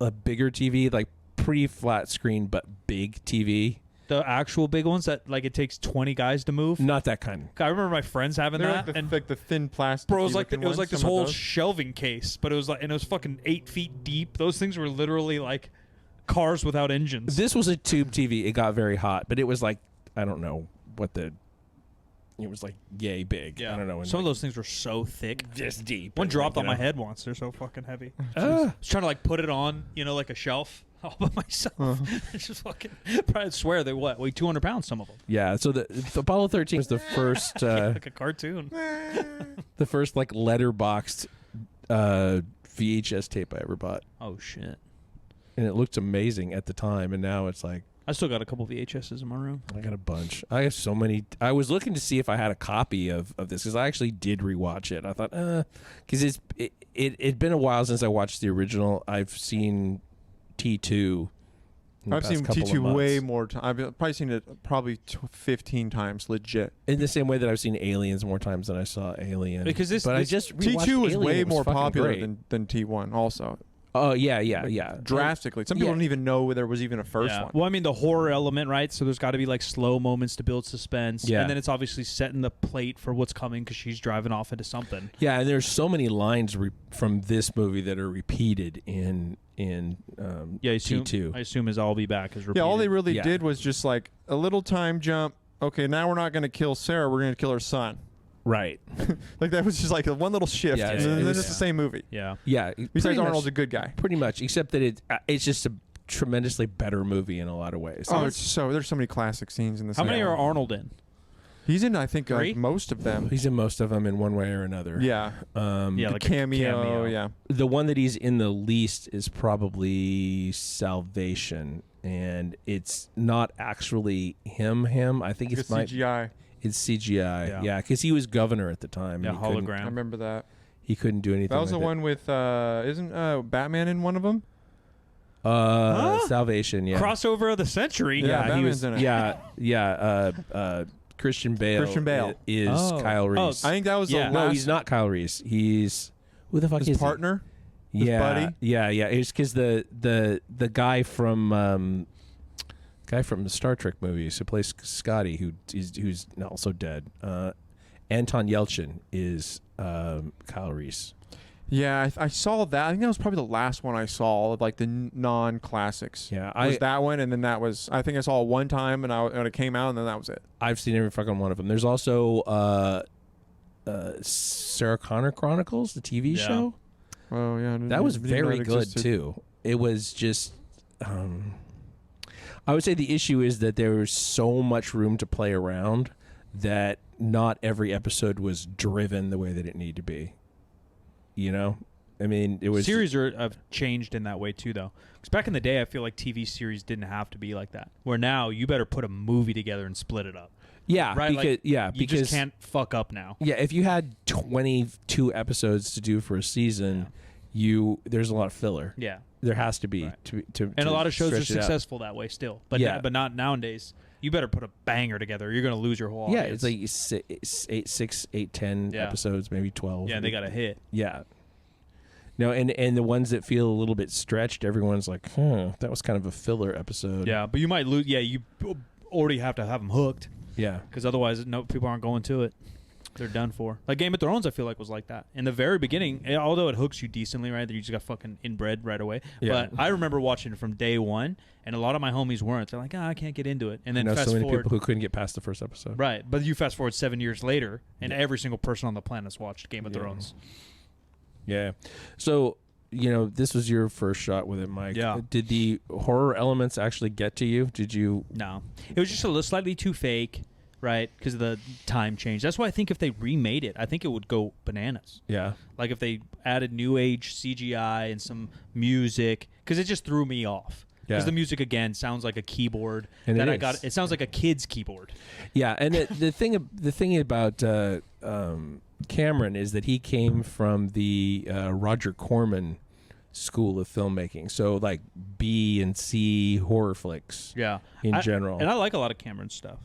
a bigger TV, like pretty flat screen but big TV. The actual big ones that like it takes 20 guys to move. Not that kind. I remember my friends having that, like the thin plastic. Bro, it was like this whole shelving case, but it was fucking 8 feet deep. Those things were literally like cars without engines. This was a tube TV. It got very hot, but it was like I don't know what it was like yay big. Yeah. I don't know. Some of those things were so thick, just deep. One dropped on my head once. They're so fucking heavy. I was trying to like put it on, like a shelf. All by myself. It's just fucking. I swear they weigh 200 pounds. Some of them. Yeah. So the Apollo 13 was the first like a cartoon. The first like letterboxed VHS tape I ever bought. Oh shit! And it looked amazing at the time, and now it's like I still got a couple VHSs in my room. I got a bunch. I have so many. I was looking to see if I had a copy of this because I actually did rewatch it. I thought, because it'd been a while since I watched the original. I've seen T2 I've seen T2 way more times. I've probably seen it 15 times, legit. In the same way that I've seen Aliens more times than I saw Alien. Because I just T2 was way more popular than than T1 also. Oh, yeah. Drastically. Some people don't even know there was even a first one. Well, I mean, the horror element, right? So there's got to be like slow moments to build suspense. Yeah. And then it's obviously setting the plate for what's coming because she's driving off into something. Yeah, and there's so many lines from this movie that are repeated in T2. I assume his I'll be back is repeated. Yeah, all they really did was just like a little time jump. Okay, now we're not going to kill Sarah. We're going to kill her son. Right. Like that was just like one little shift. Yeah, and then it's the same movie. Yeah. Yeah. Besides Arnold's a good guy. Pretty much, except that it's just a tremendously better movie in a lot of ways. Oh, there's so many classic scenes in this. How many are Arnold in? He's in, I think, most of them. He's in most of them in one way or another. Yeah. Like cameo. Yeah. The one that he's in the least is probably Salvation, and it's not actually him. I think it's CGI. It's CGI. Yeah, because he was governor at the time. Yeah, hologram. I remember that. He couldn't do anything. That was the one with isn't Batman in one of them? Salvation. Yeah. Crossover of the century. Yeah, he Batman's was. in it. Yeah. Christian Bale. Is Kyle Reese. I think that was the last. No, he's not Kyle Reese. He's who the fuck his is partner? He? His buddy? Yeah. It's because the guy from the Star Trek movies who plays Scotty, who's also dead. Anton Yelchin is Kyle Reese. Yeah, I saw that. I think that was probably the last one I saw of like the non-classics. Yeah, was that one, and then that was. I think I saw it one time, and when it came out, and then that was it. I've seen every fucking one of them. There's also Sarah Connor Chronicles, the TV show. Oh yeah, that was very good too. It was just. I would say the issue is that there was so much room to play around that not every episode was driven the way that it needed to be. You know, I mean, it was series have changed in that way too, though. Because back in the day, I feel like TV series didn't have to be like that. Where now you better put a movie together and split it up. Yeah, right. Because, you just can't fuck up now. Yeah, if you had 22 episodes to do for a season, there's a lot of filler. Yeah, there has to be and a lot of shows are successful that way still. But but not nowadays. You better put a banger together. You're going to lose your whole audience. Yeah, it's like 6, 8, 10 episodes, maybe 12. Yeah, they got to hit. Yeah. No, and the ones that feel a little bit stretched, everyone's like, that was kind of a filler episode. Yeah, but you might lose. Yeah, you already have to have them hooked. Yeah. Because otherwise, people aren't going to it. They're done for. Like Game of Thrones, I feel like was like that in the very beginning. Although it hooks you decently, right? That you just got fucking inbred right away. Yeah. But I remember watching it from day one, and a lot of my homies weren't. They're like, I can't get into it. And then fast so many forward, people who couldn't get past the first episode. Right, but you fast forward 7 years later, and every single person on the planet's watched Game of Thrones. Yeah. So this was your first shot with it, Mike. Yeah. Did the horror elements actually get to you? Did you? No, it was just a little slightly too fake. Right, because of the time change. That's why I think if they remade it, I think it would go bananas. Yeah. Like if they added new age CGI and some music, because it just threw me off. Because the music again sounds like a keyboard and that it sounds like a kid's keyboard. Yeah, and the thing about Cameron is that he came from the Roger Corman school of filmmaking, so like B and C horror flicks. Yeah, in general, and I like a lot of Cameron stuff.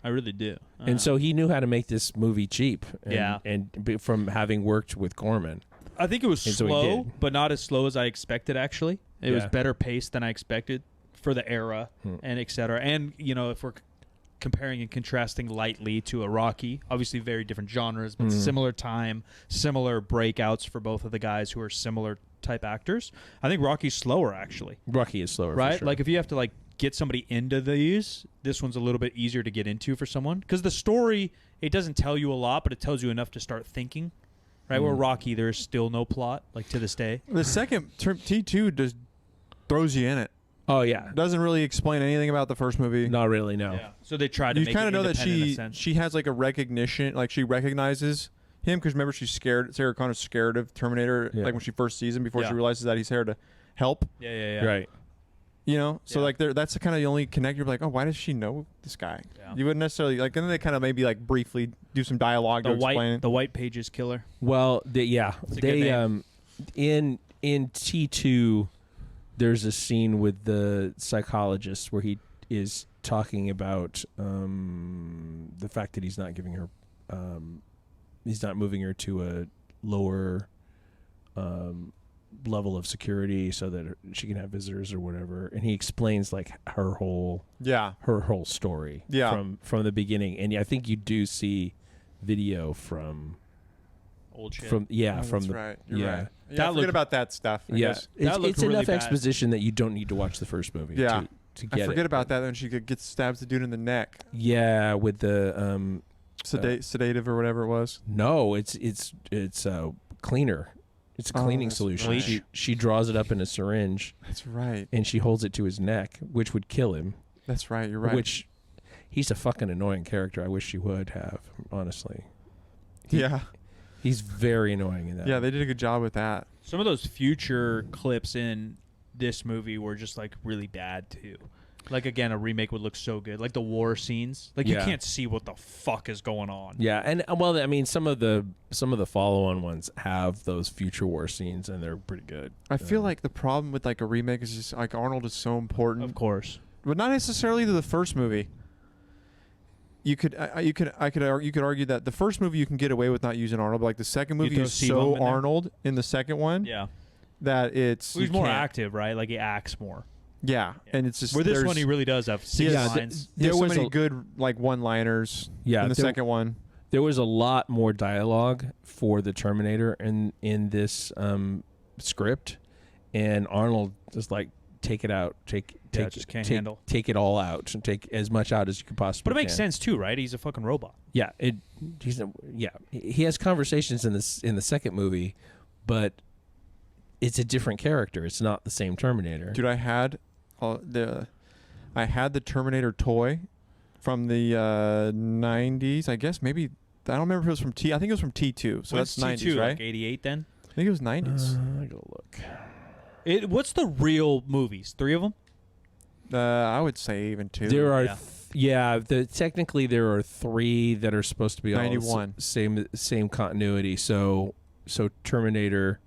I really do. And so he knew how to make this movie cheap. And from having worked with Corman. I think it was slow, but not as slow as I expected, actually. It was better paced than I expected for the era and et cetera. And, if we're comparing and contrasting lightly to a Rocky, obviously very different genres, but similar time, similar breakouts for both of the guys who are similar type actors. I think Rocky's slower, actually. Rocky is slower, right? For sure. Like if you have to get somebody into these, this one's a little bit easier to get into for someone because the story, it doesn't tell you a lot, but it tells you enough to start thinking, right? Where Rocky, there's still no plot, to this day. The second T2 just throws you in it. Oh yeah, doesn't really explain anything about the first movie. Not really, no. Yeah. So they tried to make it kind of know that independent she has like a recognition, like she recognizes him because remember she's scared. Sarah Connor's scared of Terminator, like when she first sees him before she realizes that he's here to help. Yeah. Right. So like that's the kind of the only connect. You're like, oh, why does she know this guy? Yeah. You wouldn't necessarily and then they kind of maybe briefly do some dialogue to explain it. The White Pages killer. Well, in T2, there's a scene with the psychologist where he is talking about the fact that he's not giving her, he's not moving her to a lower level of security so that she can have visitors or whatever, and he explains like her whole story from the beginning. And I think you do see video from old shit. That's right. You're right. Yeah, forget about that stuff. It's really enough bad. exposition that you don't need to watch the first movie. Yeah, to get I forget about that. Then she could stabs the dude in the neck. Yeah, with the sedative or whatever it was. No, it's cleaner. It's a cleaning solution. Right. She draws it up in a syringe. That's right. And she holds it to his neck, which would kill him. That's right. You're right. Which he's a fucking annoying character. I wish she would have, honestly. He's very annoying in that. Yeah, they did a good job with that. Some of those future clips in this movie were just like really bad too. Like again, a remake would look so good. Like the war scenes, like you can't see what the fuck is going on. Yeah, and well, I mean, some of the follow-on ones have those future war scenes, and they're pretty good. I feel like the problem with like a remake is just like Arnold is so important, Of course. but not necessarily to the first movie. You could argue that the first movie you can get away with not using Arnold, but like the second movie throw is Steve so in there? Arnold in the second one Yeah. that it's He's you more can't- active, right? Like he acts more. Yeah, and it's just Where this there's- one he really does have six Yeah, lines. There's so was many a- good like one-liners. Yeah, in the second one. There was a lot more dialogue for the Terminator in this script, and Arnold just like take it out, just can't handle. take it all out, and take as much out as you could possibly. But it makes can. sense too, right? He's a fucking robot. Yeah, he has conversations in the second movie, but it's a different character. It's not the same Terminator. Dude, I had the Terminator toy from the 90s. I guess maybe I don't remember if it was from T. I think it was from T2. So When's that's 90s, T2, right? Like 88 then? I think it was 90s. I gotta look. What's the real movies? 3 of them? I would say even 2. There are, technically there are 3 that are supposed to be all 91. Same continuity. So Terminator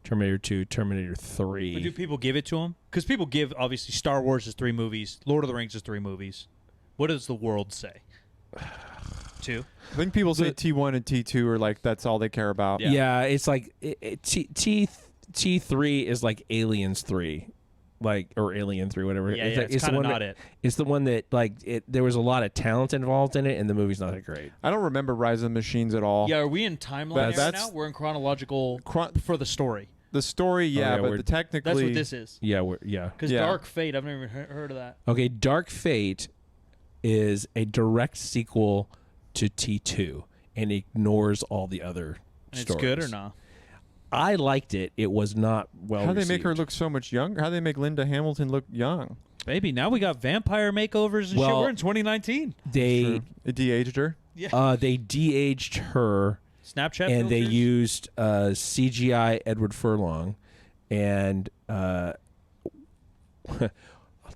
2, Terminator 3. But do people give it to him? Because people give, obviously, Star Wars is 3 movies. Lord of the Rings is 3 movies. What does the world say? 2? I think people say T1 and T2 are like that's all they care about. Yeah, it's like T3 is like Aliens 3. Or Alien 3, whatever. Yeah, it's kind of not it. It's the one that, there was a lot of talent involved in it, and the movie's not that great. I don't remember Rise of the Machines at all. Yeah, are we in timeline right now? We're in chronological for the story. The story, but technically... That's what this is. Yeah, Because Dark Fate, I've never even heard of that. Okay, Dark Fate is a direct sequel to T2 and ignores all the other And stories. it's good or not? I liked it. It was not well How they make her received. look so much younger? How they make Linda Hamilton look young? Baby, now we got vampire makeovers and shit. We're in 2019. They It de-aged her. Yeah. they de-aged her, Snapchat and they filters? used CGI Edward Furlong, and I'll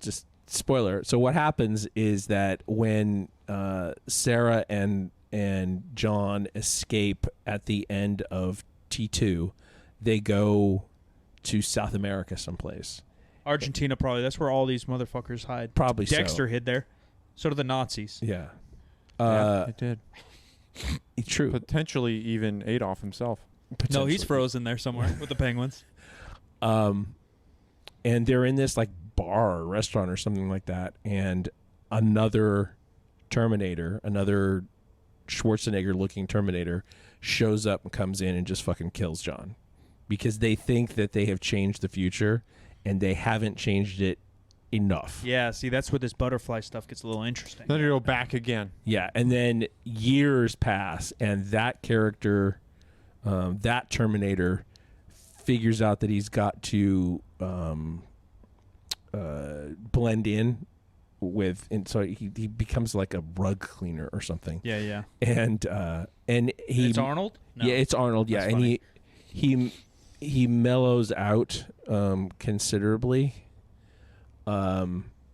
just spoiler. So what happens is that when Sarah and John escape at the end of T2, they go to South America someplace. Argentina, probably. That's where all these motherfuckers hide. Probably Dexter so. hid there. So do the Nazis. Yeah. It did. True. Potentially even Adolf himself. No, he's frozen there somewhere with the penguins. And they're in this bar or restaurant or something like that, and another Terminator, another Schwarzenegger-looking Terminator, shows up and comes in and just fucking kills John, because they think that they have changed the future, and they haven't changed it enough. Yeah, see, that's where this butterfly stuff gets a little interesting. Then you go back again. Yeah, and then years pass, and that character, that Terminator, figures out that he's got to blend in with, and so he becomes like a rug cleaner or something. Yeah, yeah. And he, It's Arnold? No. Yeah, it's Arnold. Yeah, That's and funny. he mellows out considerably.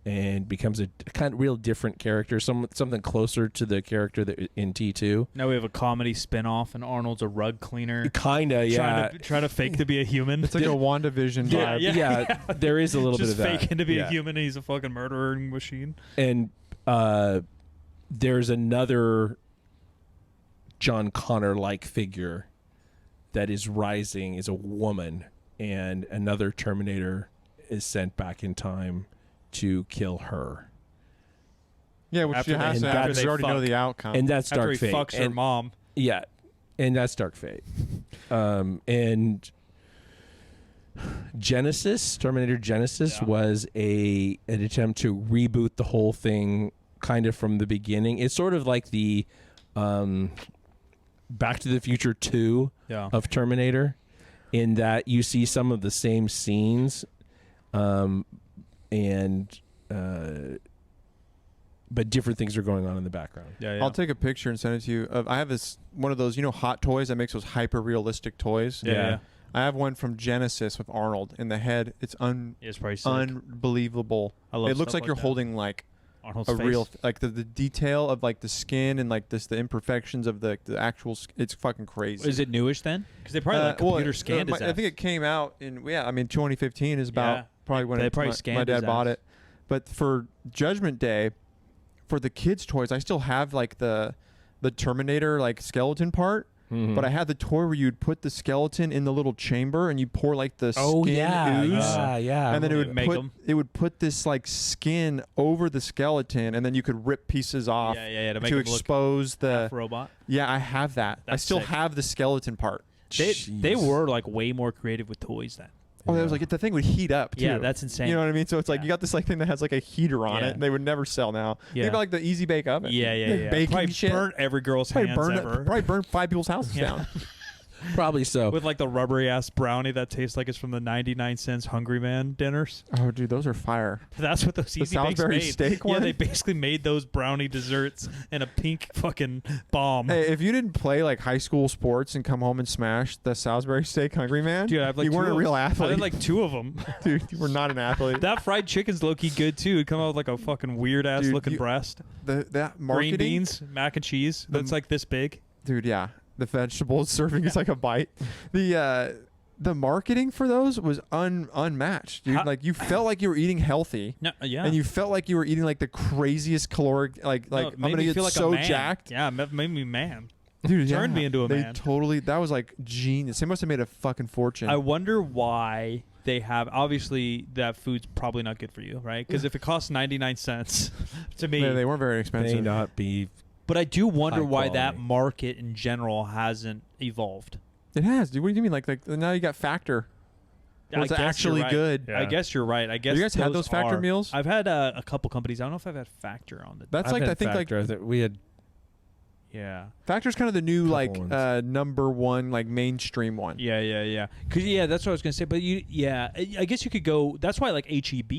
and becomes a kind of real different character, something closer to the character that in T2. Now we have a comedy spin-off, and Arnold's a rug cleaner. Kinda, yeah. Trying to fake to be a human. It's like a WandaVision vibe. Yeah, there is a little bit of that. Just faking to be a human, and he's a fucking murdering machine. And there's another John Connor-like figure that is rising, is a woman, and another Terminator is sent back in time to kill her. Yeah, which After she has they- to after because they you already know fuck. the outcome. And that's After Dark he Fate. fucks her And- mom. Yeah, and that's Dark Fate. And Genesis, Terminator Genesis, was an attempt to reboot the whole thing kind of from the beginning. It's sort of like the Back to the Future 2 of Terminator, in that you see some of the same scenes, but different things are going on in the background. I'll take a picture and send it to you. I have this one of those, Hot Toys that makes those hyper realistic toys. Yeah. I have one from Genesis with Arnold in the head. It's It's probably sick. unbelievable. I love It looks stuff like you're that. holding like Arnold's a face. real, like the detail of like the skin and like the imperfections of the actual. It's fucking crazy. Is it newish then? Because they probably computer scanned his I ass. think it came out in 2015 is about Yeah. probably when They it, probably my scanned dad his bought ass. it. But for Judgment Day, for the kids' toys, I still have like the Terminator like skeleton part. Mm-hmm. But I had the toy where you'd put the skeleton in the little chamber and you pour like the skin ooze. yeah. And then it would put this like skin over the skeleton, and then you could rip pieces off to make to him look expose the half robot. Yeah, I have that. I That's still sick. have the skeleton part. They were like way more creative with toys then. Oh, that was like the thing would heat up too. Yeah, that's insane. You know what I mean? So it's like you got this like thing that has like a heater on Yeah. it. And they would never sell now. Yeah. Think about like the Easy Bake Oven. Yeah. Baking Probably shit. burnt every girl's hands ever. Probably burned 5 people's houses Yeah. down. Probably so. With like the rubbery ass brownie that tastes like it's from the 99-cent Hungry Man dinners. Oh, dude, those are fire. That's what those The Easy Bakes Salisbury made. steak Yeah, one? they basically made those brownie desserts in a pink fucking bomb. Hey, if you didn't play like high school sports and come home and smash the Salisbury steak Hungry Man, Dude, I have like you weren't two a real of 'em. athlete. I had like 2 of them. Dude, you were not an athlete. That fried chicken's low-key good too. It'd come out with like a fucking weird ass Dude, looking breast. That marketing, Green beans, mac and cheese. That's like this big. dude. Yeah, the vegetables serving is like a bite. The marketing for those was unmatched, dude. Like you felt like you were eating healthy. No, yeah. And you felt like you were eating like the craziest caloric, like No, it I'm made gonna me get feel like so a man. jacked. Yeah, it made me man. Dude, Turned me into a they man. Totally, that was like genius. They must have made a fucking fortune. I wonder why they have. Obviously, that food's probably not good for you, right? Because if it costs 99 cents to me, they weren't very expensive. May not be. but I do wonder high why that quality. market in general hasn't evolved. It has, dude. What do you mean? Like now you got Factor. Well, it's I guess actually you're right. good. I guess you're right. I guess you guys had those Factor are- meals? I've had a couple companies. I don't know if I've had Factor on the. That's I've like had I think Factor. like We had. Yeah. Factor's kind of the new like Couple ones. number one like mainstream one. Yeah. Cause that's what I was gonna say. But I guess you could go. That's why like HEB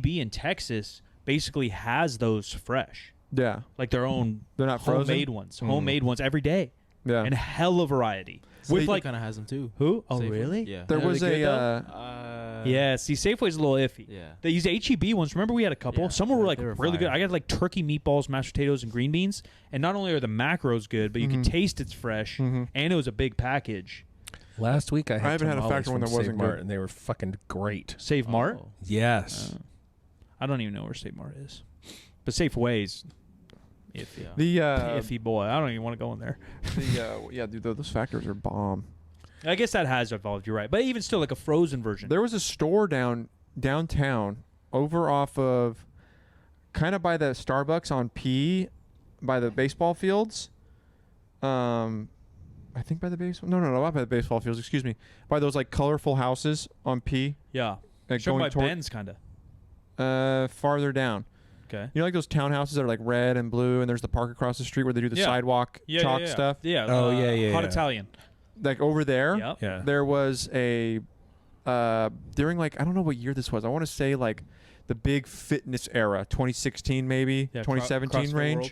in Texas basically has those fresh, Yeah, like their own they're not frozen. homemade ones every day, Yeah, and hella variety. With With like kind of has them too. who? Oh Safeway. really? Yeah. there Are was they good, a Yeah. See, Safeway's a little iffy. Yeah. They use HEB ones. Remember, we had a couple. Yeah, Some were like they were really good. fire. I got like turkey meatballs, mashed potatoes, and green beans. And not only are the macros good, but you can taste it's fresh, and it was a big package. Last week I haven't had a tamales Factor one from that wasn't Save Mart, good. and they were fucking great. Save Mart. Oh. Yes. I don't even know where Save Mart is, but Safeway's iffy. Yeah. the Iffy boy. I don't even want to go in there. yeah, dude, those Factors are bomb. I guess that has evolved. You're right, but even still, like a frozen version. There was a store downtown over off of kind of by the Starbucks on P by the baseball fields. I think by the baseball. No, not by the baseball fields. Excuse me. By those like colorful houses on P. Yeah. Like Shown by toward- Ben's kind of. farther down. Okay. You know, like those townhouses that are like red and blue, and there's the park across the street where they do the Yeah. sidewalk chalk stuff. Yeah. Oh, yeah. Hot Italian. Like over there, Yep. Yeah. there was a during like I don't know what year this was. I want to say like the big fitness era, 2016 maybe, Yeah, 2017 across the range. world.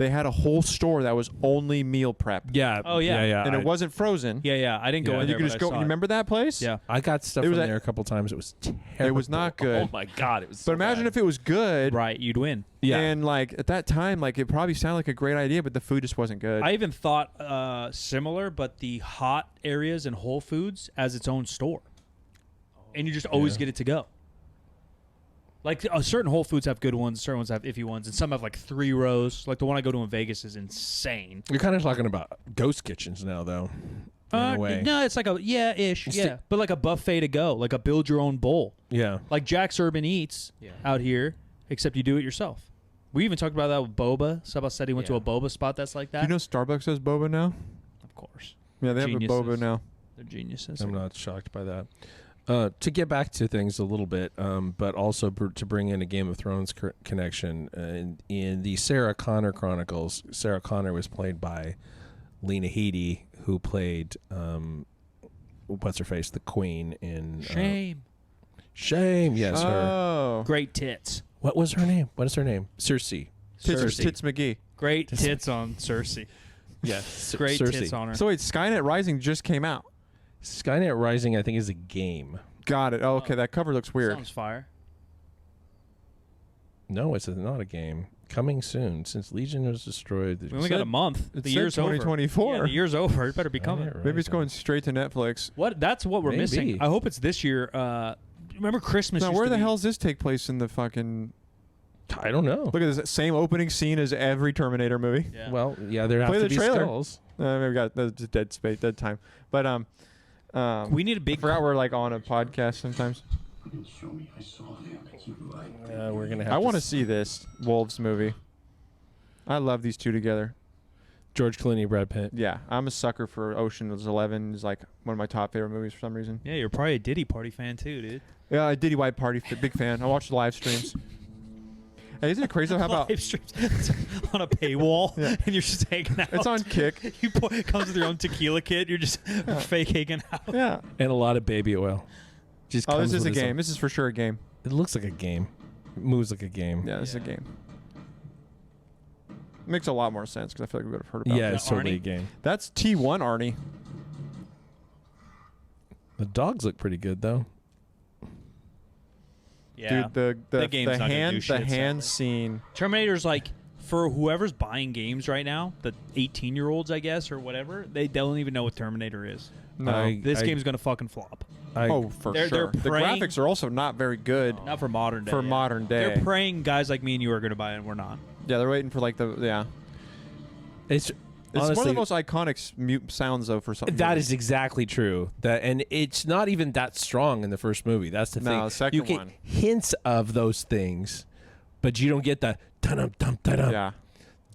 they had a whole store that was only meal prep. Yeah. Oh, yeah. And it wasn't frozen. Yeah. I didn't go in And there. you could just go. You remember that place? Yeah. I got stuff from there a couple times. It was terrible. It was not good. Oh my god, it was. But imagine if it was good. Right, you'd win. Yeah. And like at that time, like it probably sounded like a great idea, but the food just wasn't good. I even thought similar, but the hot areas in Whole Foods as its own store, and you just always get it to go. Like certain Whole Foods have good ones, certain ones have iffy ones, and some have like 3 rows. Like the one I go to in Vegas is insane. You're kind of talking about ghost kitchens now, though. In a way. No, it's like but like a buffet to go, like a build your own bowl. Yeah. Like Jack's Urban Eats out here, except you do it yourself. We even talked about that with boba. Seba said he went to a boba spot that's like that. Do you know Starbucks has boba now? Of course. Yeah, they have a boba now. They're geniuses. I'm not shocked by that. To get back to things a little bit, but also to bring in a Game of Thrones connection, in the Sarah Connor Chronicles, Sarah Connor was played by Lena Headey, who played what's her face, the Queen in Shame. Yes, her. Great tits. What was her name? What is her name? Cersei. Tits McGee. Great tits on Cersei. Yes, great Cersei. tits on her. So wait, Skynet Rising just came out. Skynet Rising, I think, is a game. Got it. Oh, okay, that cover looks weird. Sounds fire. No, it's not a game. Coming soon, since Legion was destroyed. We only got a month. The year's over. 2024. Yeah, the year's over. It better be coming. Right, Maybe it's going straight to Netflix. That's what we're Maybe. missing. I hope it's this year. Remember Christmas? Now, used where to the be- hell does this take place in the fucking... I don't know. Look at this same opening scene as every Terminator movie. Yeah. Well, yeah, there have Play to the be trailer. skulls. Maybe we got that's just dead space, dead time. But We need a I big. forgot we're like on a podcast sometimes. We're gonna have. I want to see this Wolves movie. I love these two together. George Clooney, Brad Pitt. Yeah, I'm a sucker for Ocean's 11. It's like one of my top favorite movies for some reason. Yeah, you're probably a Diddy Party fan too, dude. Yeah, Diddy White Party, big fan. I watch the live streams. Hey, isn't it crazy how about Live streams on a paywall and you're just hanging out? it's on Kick? It comes with your own tequila kit. You're just fake hanging out. Yeah. And a lot of baby oil. Just Oh, comes this is a with its game. own- This is for sure a game. It looks like a game. It moves like a game. Yeah, this is a game. Makes a lot more sense because I feel like we would have heard about Yeah, that. it's totally Arnie? a game. That's T1 Arnie. The dogs look pretty good though. Yeah. Dude, the game's not gonna do shit, the hand sadly. scene. Terminator's like, for whoever's buying games right now, the 18-year-olds, I guess, or whatever, they don't even know what Terminator is. No. This game's gonna fucking flop. Oh, for They're sure. The praying- graphics are also not very good Not for modern day. for modern day. They're praying guys like me and you are gonna buy it, and we're not. Yeah, they're waiting for like It's It's honestly, one of the most iconic sounds though for something. that is exactly true. And it's not even that strong in the first movie. That's the No, thing. the second you get one. hints of those things, but you don't get the dum dum dum Yeah.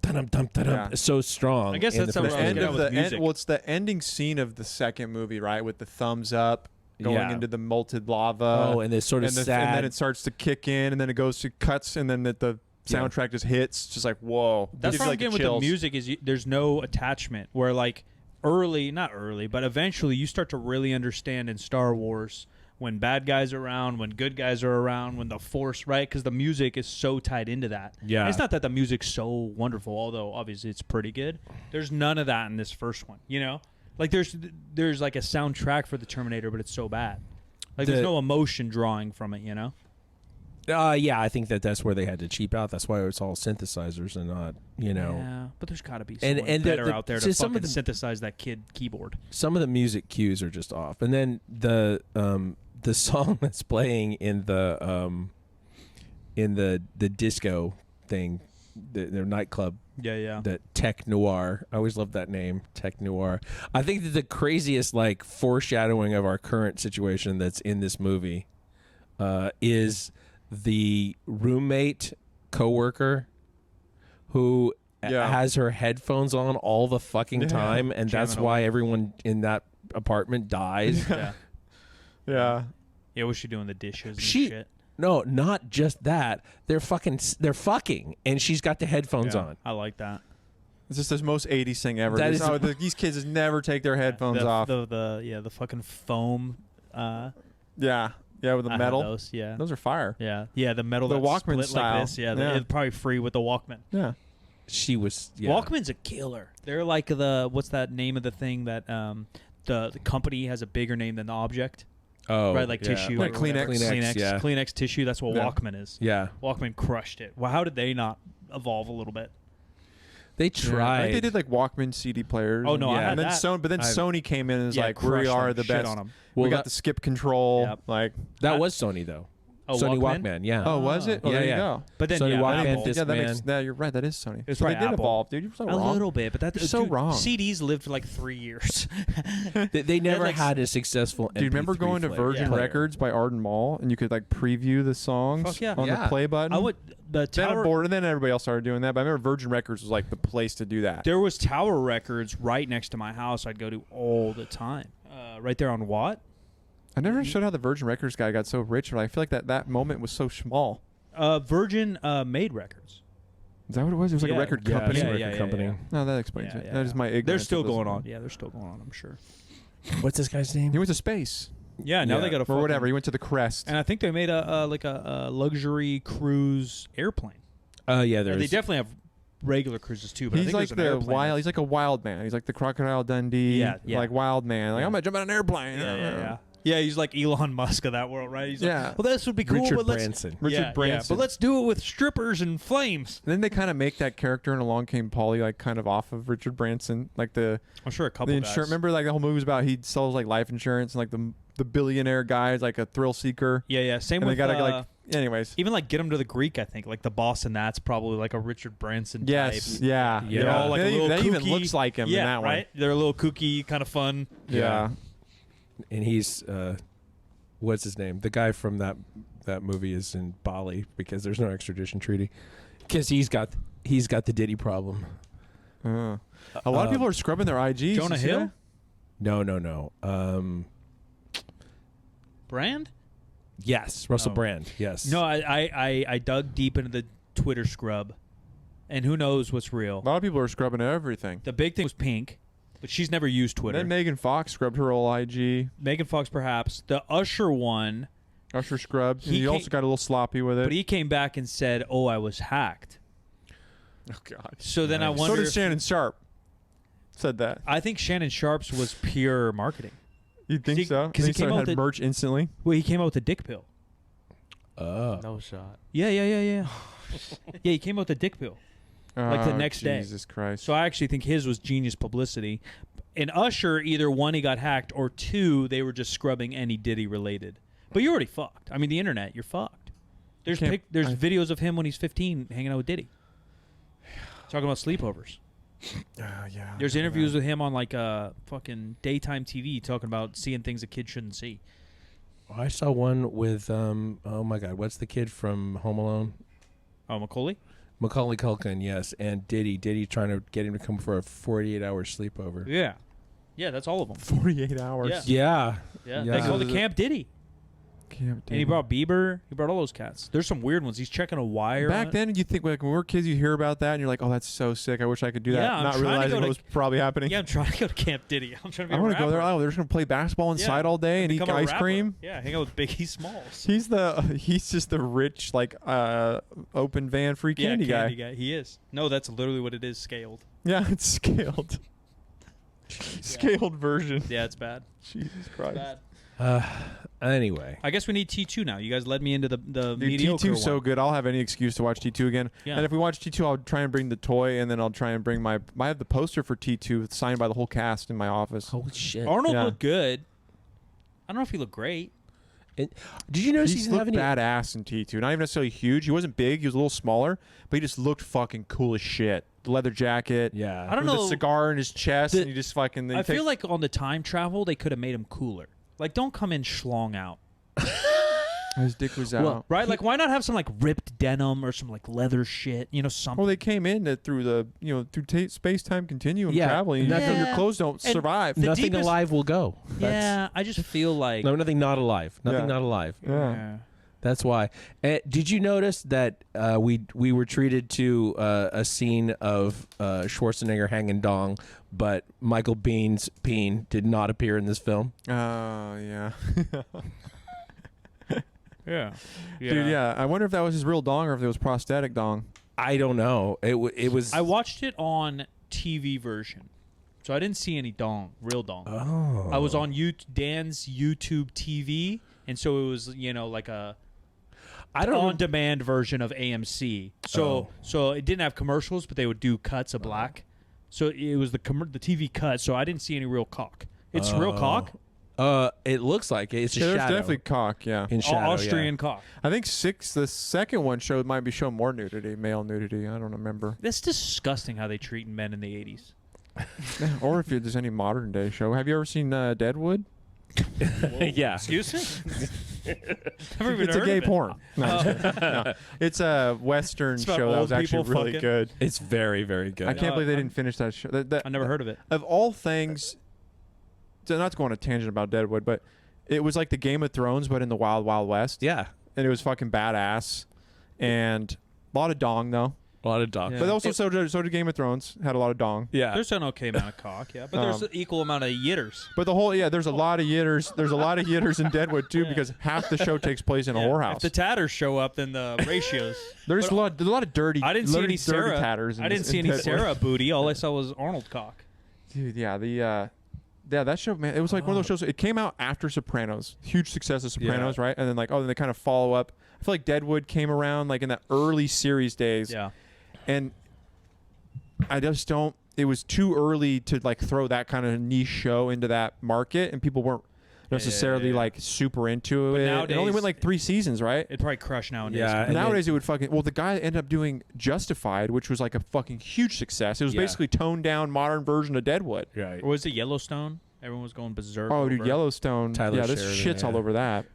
dum dum dum Yeah. so strong. I guess in that's the how first we're End get movie. out of with the music. end. Well, it's the ending scene of the second movie, right? With the thumbs up going Yeah. into the molten lava. Oh, and it's sort of and sad. then it starts to kick in, and then it goes to cuts, and then the soundtrack just hits. It's just like whoa. That's Gives what you, I'm like, getting with the chills. music is there's no attachment where like not early, but eventually you start to really understand in Star Wars when bad guys are around, when good guys are around, when the Force, right? Because the music is so tied into that. Yeah. And it's not that the music's so wonderful, although obviously it's pretty good. There's none of that in this first one, you know? Like there's like a soundtrack for the Terminator, but it's so bad. Like there's no emotion drawing from it, you know? Yeah, I think that's where they had to cheap out. That's why it's all synthesizers and not, Yeah, but there's got to be And- someone and better out there to some of fucking the- synthesize that kid keyboard. some of the music cues are just off. And then the song that's playing in the disco thing, their nightclub, Yeah. the Tech Noir. I always loved that name, Tech Noir. I think that the craziest like foreshadowing of our current situation that's in this movie is the roommate coworker who Yeah. has her headphones on all the fucking Yeah. time, and that's Jamming why everyone in that apartment dies. Yeah. Yeah. Yeah, what's she doing? The dishes and She- shit. No, not just that. They're fucking, and she's got the headphones Yeah, on. I like that. It's just the most 80s thing ever. That This- is- these kids just never take their headphones off. The fucking foam. Yeah. Yeah, with the I had metal. Those, yeah. Are fire. Yeah. The metal. The that Walkman split style. like this. Yeah, Yeah. it's probably free with the Walkman. Yeah. she was. Yeah. Walkman's a killer. They're like what's that name of the thing that the company has a bigger name than the object. Oh, right, like yeah. tissue. Like or Kleenex. Kleenex, Yeah. Kleenex tissue. That's what Walkman is. Yeah. Walkman crushed it. Well, how did they not evolve a little bit? They I tried. think they did like Walkman CD players. Oh, no, I had and then that. but then Sony came in and was like, "We crushed are them, the shit best. on 'em. We Well, got that- the skip control." Yep. Like that was Sony though. Oh, Sony Walkman? Walkman. Yeah. Oh, was it? Oh, Yeah, there yeah. you go. But then Sony Walkman, Apple. Discman. Yeah, that makes. Yeah, you're right. That is Sony. It's So they probably did Apple. evolve, dude. You're so a wrong. little bit, but that's You're so wrong. CDs lived for like 3 years. They never like, had a successful. Do you remember MP3 going to player. Virgin player. Records by Arden Mall and you could like preview the songs Fuck yeah. on Yeah. the play button? I would the Then Tower. and then everybody else started doing that. But I remember Virgin Records was like the place to do that. There was Tower Records right next to my house. I'd go to all the time. Right there on Watt. I never understood how the Virgin Records guy got so rich, but I feel like that moment was so small. Virgin made records. Is that what it was? It was like Yeah. a record Yeah, company. it's a Yeah, record yeah, company. yeah. No, that explains Yeah, it. yeah, That is my ignorance. They're still of this going one. on. Yeah, they're still going on. I'm sure. What's this guy's name? He went to space Yeah, now Yeah. they got a or fucking, whatever. He went to the Crest. And I think they made a luxury cruise airplane. Yeah, They there's. definitely have regular cruises too. But I He's think like there's an the airplane. wild. He's like a wild man. He's like the Crocodile Dundee. Yeah, yeah. Like wild man. Like Yeah. I'm gonna jump on an airplane. Yeah. Yeah, he's like Elon Musk of that world, right? He's Yeah. like, well, this would be cool, Richard but let's Branson. Richard yeah, Branson. but let's do it with strippers and flames. And then they kind of make that character in Along Came Polly like kind of off of Richard Branson, like the I'm sure a couple the guys. insurance. Remember, like the whole movie was about he sells like life insurance and like the billionaire guy is like a thrill seeker. Yeah. Same And they with gotta like. Anyways. even like Get Him to the Greek. I think like the boss in that's probably like a Richard Branson Yes. type. Yeah. Yeah. They're all like That a little that even kooky. looks like him Yeah, in that one. right. They're a little kooky, kind of fun. Yeah. And he's what's his name? The guy from that movie is in Bali because there's no extradition treaty. Because he's got the Diddy problem. A lot of people are scrubbing their IGs. Jonah you see Hill? that? No. Brand? Yes, Russell Oh. Brand. Yes. No, I dug deep into the Twitter scrub, and who knows what's real. A lot of people are scrubbing everything. The big thing was Pink, but she's never used Twitter. Then Megan Fox scrubbed her whole IG. Megan Fox, perhaps. The Usher one, Usher scrubbed. He He also got a little sloppy with it. but he came back and said, "Oh, I was hacked." oh God. So then I Nice. wonder. So did if- Shannon Sharp. Said that. I think Shannon Sharp's was pure marketing. You think he- so? 'cause he Think so? came out Had with merch instantly. Well, he came out with a dick pill. No shot. Yeah. Yeah, he came out with a dick pill. Like the Oh, next day. Jesus Christ. So I actually think his was genius publicity. And Usher, either one, he got hacked, or two, they were just scrubbing any Diddy related. But you're already fucked. I mean, the internet, you're fucked. There's Can't- there's I- videos of him when he's 15 hanging out with Diddy, talking about sleepovers. Yeah. There's interviews with him on like fucking daytime TV talking about seeing things a kid shouldn't see. I saw one with oh my God, what's the kid from Home Alone? Oh, Macaulay? Macaulay Culkin, yes, and Diddy trying to get him to come for a 48-hour sleepover. Yeah. Yeah, that's all of them. 48 hours. Yeah. Yeah. Yeah. Yeah. They called it Camp Diddy. Camp And he brought Bieber. He brought all those cats. There's some weird ones. He's checking a wire. Back on it. then, you think like when we were kids, you hear about that and you're like, "Oh, that's so sick! I wish I could do that." Yeah, I'm Not trying to realizing go what to- was probably happening. Yeah, I'm trying to go to Camp Diddy. I'm trying to be I a want to go there. rapper. Oh, they're just gonna play basketball inside Yeah. all day and eat Become a ice rapper. cream. Yeah, hang out with Biggie Smalls. He's just the rich like open van free candy guy. He is. No, that's literally what it is. Scaled. Yeah, it's scaled. Scaled version. Yeah, it's bad. Jesus Christ. Bad. Anyway, I guess we need T2 now. You guys led me into the Dude, mediocre T2's so one. good. I'll have any excuse to watch T2 again. Yeah. And if we watch T2, I'll try and bring the toy, and then I'll try and bring I have the poster for T2 signed by the whole cast in my office. holy shit! Arnold Yeah. looked good. I don't know if he looked great. Did you notice He he didn't have looked any? badass in T2. Not even necessarily huge. He wasn't big. He was a little smaller, but he just looked fucking cool as shit. The leather jacket. Yeah, I don't with know. the cigar in his chest, The- and he just fucking. I feel like on the time travel, they could have made him cooler. Like, don't come in schlong out. his dick was out. Well, Right? Like, why not have some, like, ripped denim or some, like, leather shit? You know, something. Well, they came in through the through space-time continuum Yeah. traveling. And Nothing- your clothes don't And survive. the nothing deepest- alive will go. yeah, I just feel like... No, nothing not alive. Nothing Yeah. not alive. Yeah. That's why. Did you notice that we were treated to a scene of Schwarzenegger hanging dong, but Michael Bihn's peen did not appear in this film? Oh yeah. Yeah. Dude, yeah. I wonder if that was his real dong or if it was prosthetic dong. I don't know. It was. I watched it on TV version, so I didn't see any real dong. Oh. I was on Dan's YouTube TV, and so it was like a on-demand version of AMC. So it didn't have commercials, but they would do cuts of black. So it was the TV cut. So I didn't see any real cock. It's real cock. It looks like it. It's a there's shadow. definitely cock. Yeah, In shadow, Austrian cock. I think the second one might be showing more nudity, male nudity. I don't remember. That's disgusting how they treat men in the 80s. Or if there's any modern day show. Have you ever seen Deadwood? Yeah. Excuse me? Never even It's a heard gay of it. porn. No. It's a Western It's about show that old was actually people really fucking. good. It's very, very good. I can't believe they didn't finish that show. I never heard of it. Of all things, so not to go on a tangent about Deadwood, but it was like the Game of Thrones, but in the Wild Wild West. Yeah. And it was fucking badass. And a lot of dong, though. A lot of dog. Yeah. But also, so did Game of Thrones. Had a lot of dong. Yeah. There's an okay amount of cock, yeah. But there's an equal amount of yitters. But there's a lot of yitters. There's a lot of yitters in Deadwood, too, because half the show takes place in a whorehouse. If the tatters show up, then the ratios. There's a lot of dirty. I didn't see any Sarah tatters. I didn't see any Sarah booty. All I saw was Arnold cock. Dude, yeah, that show, man, it was like one of those shows. It came out after Sopranos, huge success of Sopranos, right? And then then they kind of follow up. I feel like Deadwood came around like in the early series days. Yeah. And I just don't. It was too early to like throw that kind of niche show into that market, and people weren't necessarily like super into But it. nowadays, it only went like 3 seasons, right? It'd probably crush nowadays. Yeah. And Nowadays it would fucking. Well, the guy that ended up doing Justified, which was like a fucking huge success. It was Yeah. basically toned down modern version of Deadwood. Right. Or was it Yellowstone? Everyone was going berserk. Oh, dude, over. Yellowstone. Tyler yeah, this Sheridan, shit's all yeah. over that.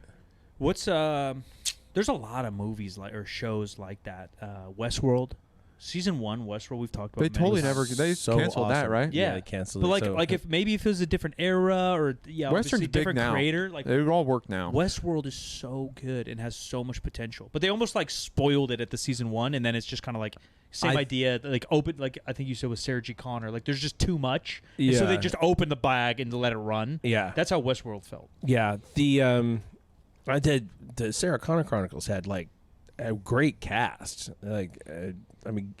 What's there's a lot of movies or shows like that. Westworld, season 1, Westworld. We've talked about. They totally many never. times. They So canceled that, awesome. right? Yeah. They canceled But it. like if it was a different era or Western's obviously big different now. creator, like They would all work now. Westworld is so good and has so much potential. But they almost like spoiled it at the season 1, and then it's just kind of like same idea, like open, like I think you said with Sarah G. Connor. Like there's just too much, and so they Yeah. just open the bag and let it run. Yeah. That's how Westworld felt. Yeah. The Sarah Connor Chronicles had like a great cast. Like, I mean,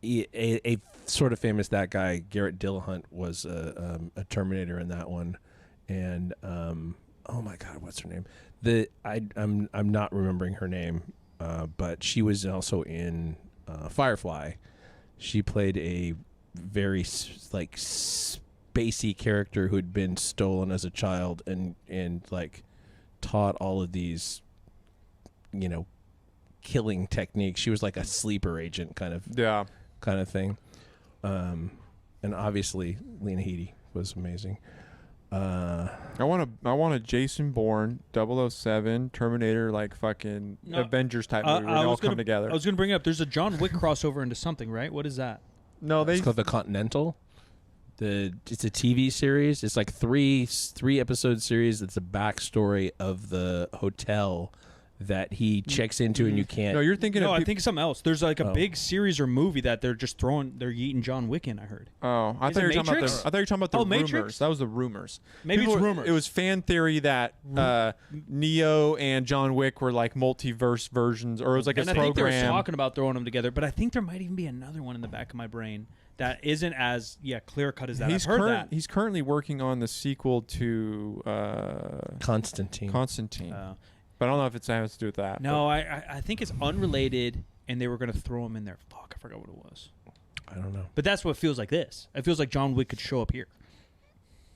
a sort of famous that guy Garrett Dillahunt was a Terminator in that one, and oh my God, what's her name? I'm not remembering her name, but she was also in Firefly. She played a very like spacey character who had been stolen as a child and like taught all of these, killing techniques. She was like a sleeper agent kind of thing. And obviously Lena Headey was amazing. I want a Jason Bourne 007 Terminator like fucking Avengers type movie where they all come together. I was going to bring it up. There's a John Wick crossover into something, right? What is that? No, It's called The Continental. It's a TV series. It's like three episode series. It's a backstory of the hotel that he checks into, and you can't. No, you're thinking. No, of I think something else. There's like a big series or movie that they're eating John Wick in. I heard. Oh, I Is thought you it were talking about Matrix? the. I thought you were talking about the Oh, rumors. Matrix? That was the rumors. Maybe it's rumors. It was fan theory that Neo and John Wick were like multiverse versions, or it was like And a I think they were program. talking about throwing them together, but I think there might even be another one in the back of my brain that isn't as clear cut as that. I've heard that. He's currently working on the sequel to Constantine. But I don't know if it has to do with that. No, I think it's unrelated, and they were going to throw him in there. Fuck, I forgot what it was. I don't know. But that's what feels like this. It feels like John Wick could show up here.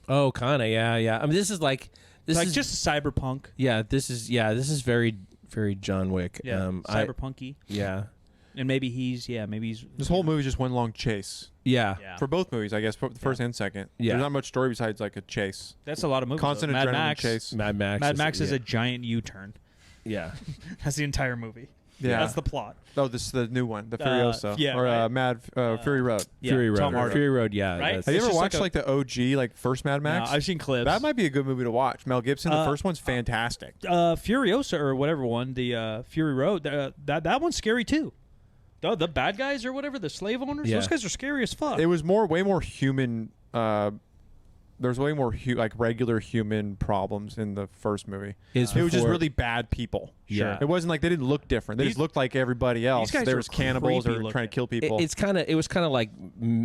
Oh, kind of. Yeah. I mean, this is just cyberpunk. Yeah, this is very, very John Wick. Yeah, cyberpunky. Yeah. And maybe he's This whole movie is just one long chase. Yeah. For both movies, I guess, for the first and second. Yeah. There's not much story besides like a chase. That's a lot of movies. Constant Mad adrenaline Max. chase. Mad Max. Mad Max is a giant U-turn. Yeah. That's the entire movie. Yeah. That's the plot. Oh, this is the new one, the Furiosa. yeah, Or right. Fury Road. Yeah, Fury Road. Tom Hardy. Fury Road, yeah. Right? Have you It's ever just watched like the OG, like first Mad Max? No, I've seen clips. That might be a good movie to watch. Mel Gibson, the first one's fantastic. Furiosa or whatever one, the Fury Road, that one's scary too. The bad guys or whatever, the slave owners, Yeah. those guys are scary as fuck. It was way more human there's way more like regular human problems in the first movie. It was just before- really bad people. Yeah. It wasn't like they didn't look different. They just looked like everybody else. guys There are was cannibals or creepy trying to kill people. It was kind of like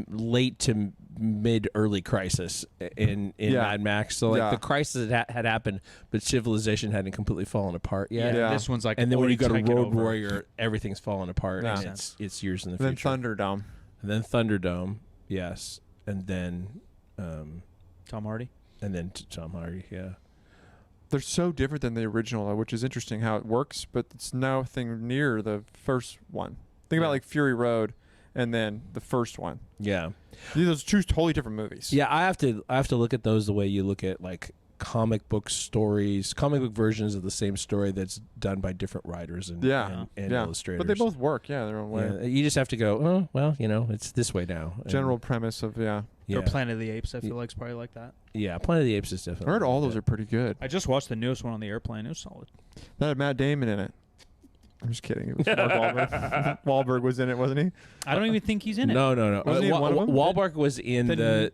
late to mid early crisis in Mad Max. So like the crisis had happened, but civilization hadn't completely fallen apart yet. Yeah. This one's like, And then when you go to taken Road over. Warrior, everything's falling apart. Yeah. And it's years in the then future. Thunderdome. And then Thunderdome, yes, and then Tom Hardy. and then Tom Hardy, yeah. They're so different than the original, though, which is interesting how it works, but it's nothing near the first one. Think about like Fury Road and then the first one. Yeah. Those are two totally different movies. Yeah, I have to look at those the way you look at like comic book stories, comic book versions of the same story that's done by different writers and illustrators. But they both work, their own way. Yeah, you just have to go, oh, well, it's this way now. General premise of, Or Planet of the Apes, I feel like, is probably like that. Yeah, Planet of the Apes is definitely. I heard all those are pretty good. I just watched the newest one on the airplane. It was solid. That had Matt Damon in it. I'm just kidding. It was Mark Wahlberg. Wahlberg was in it, wasn't he? I don't even think he's in it. No. Wasn't he in one of them? Wahlberg was in the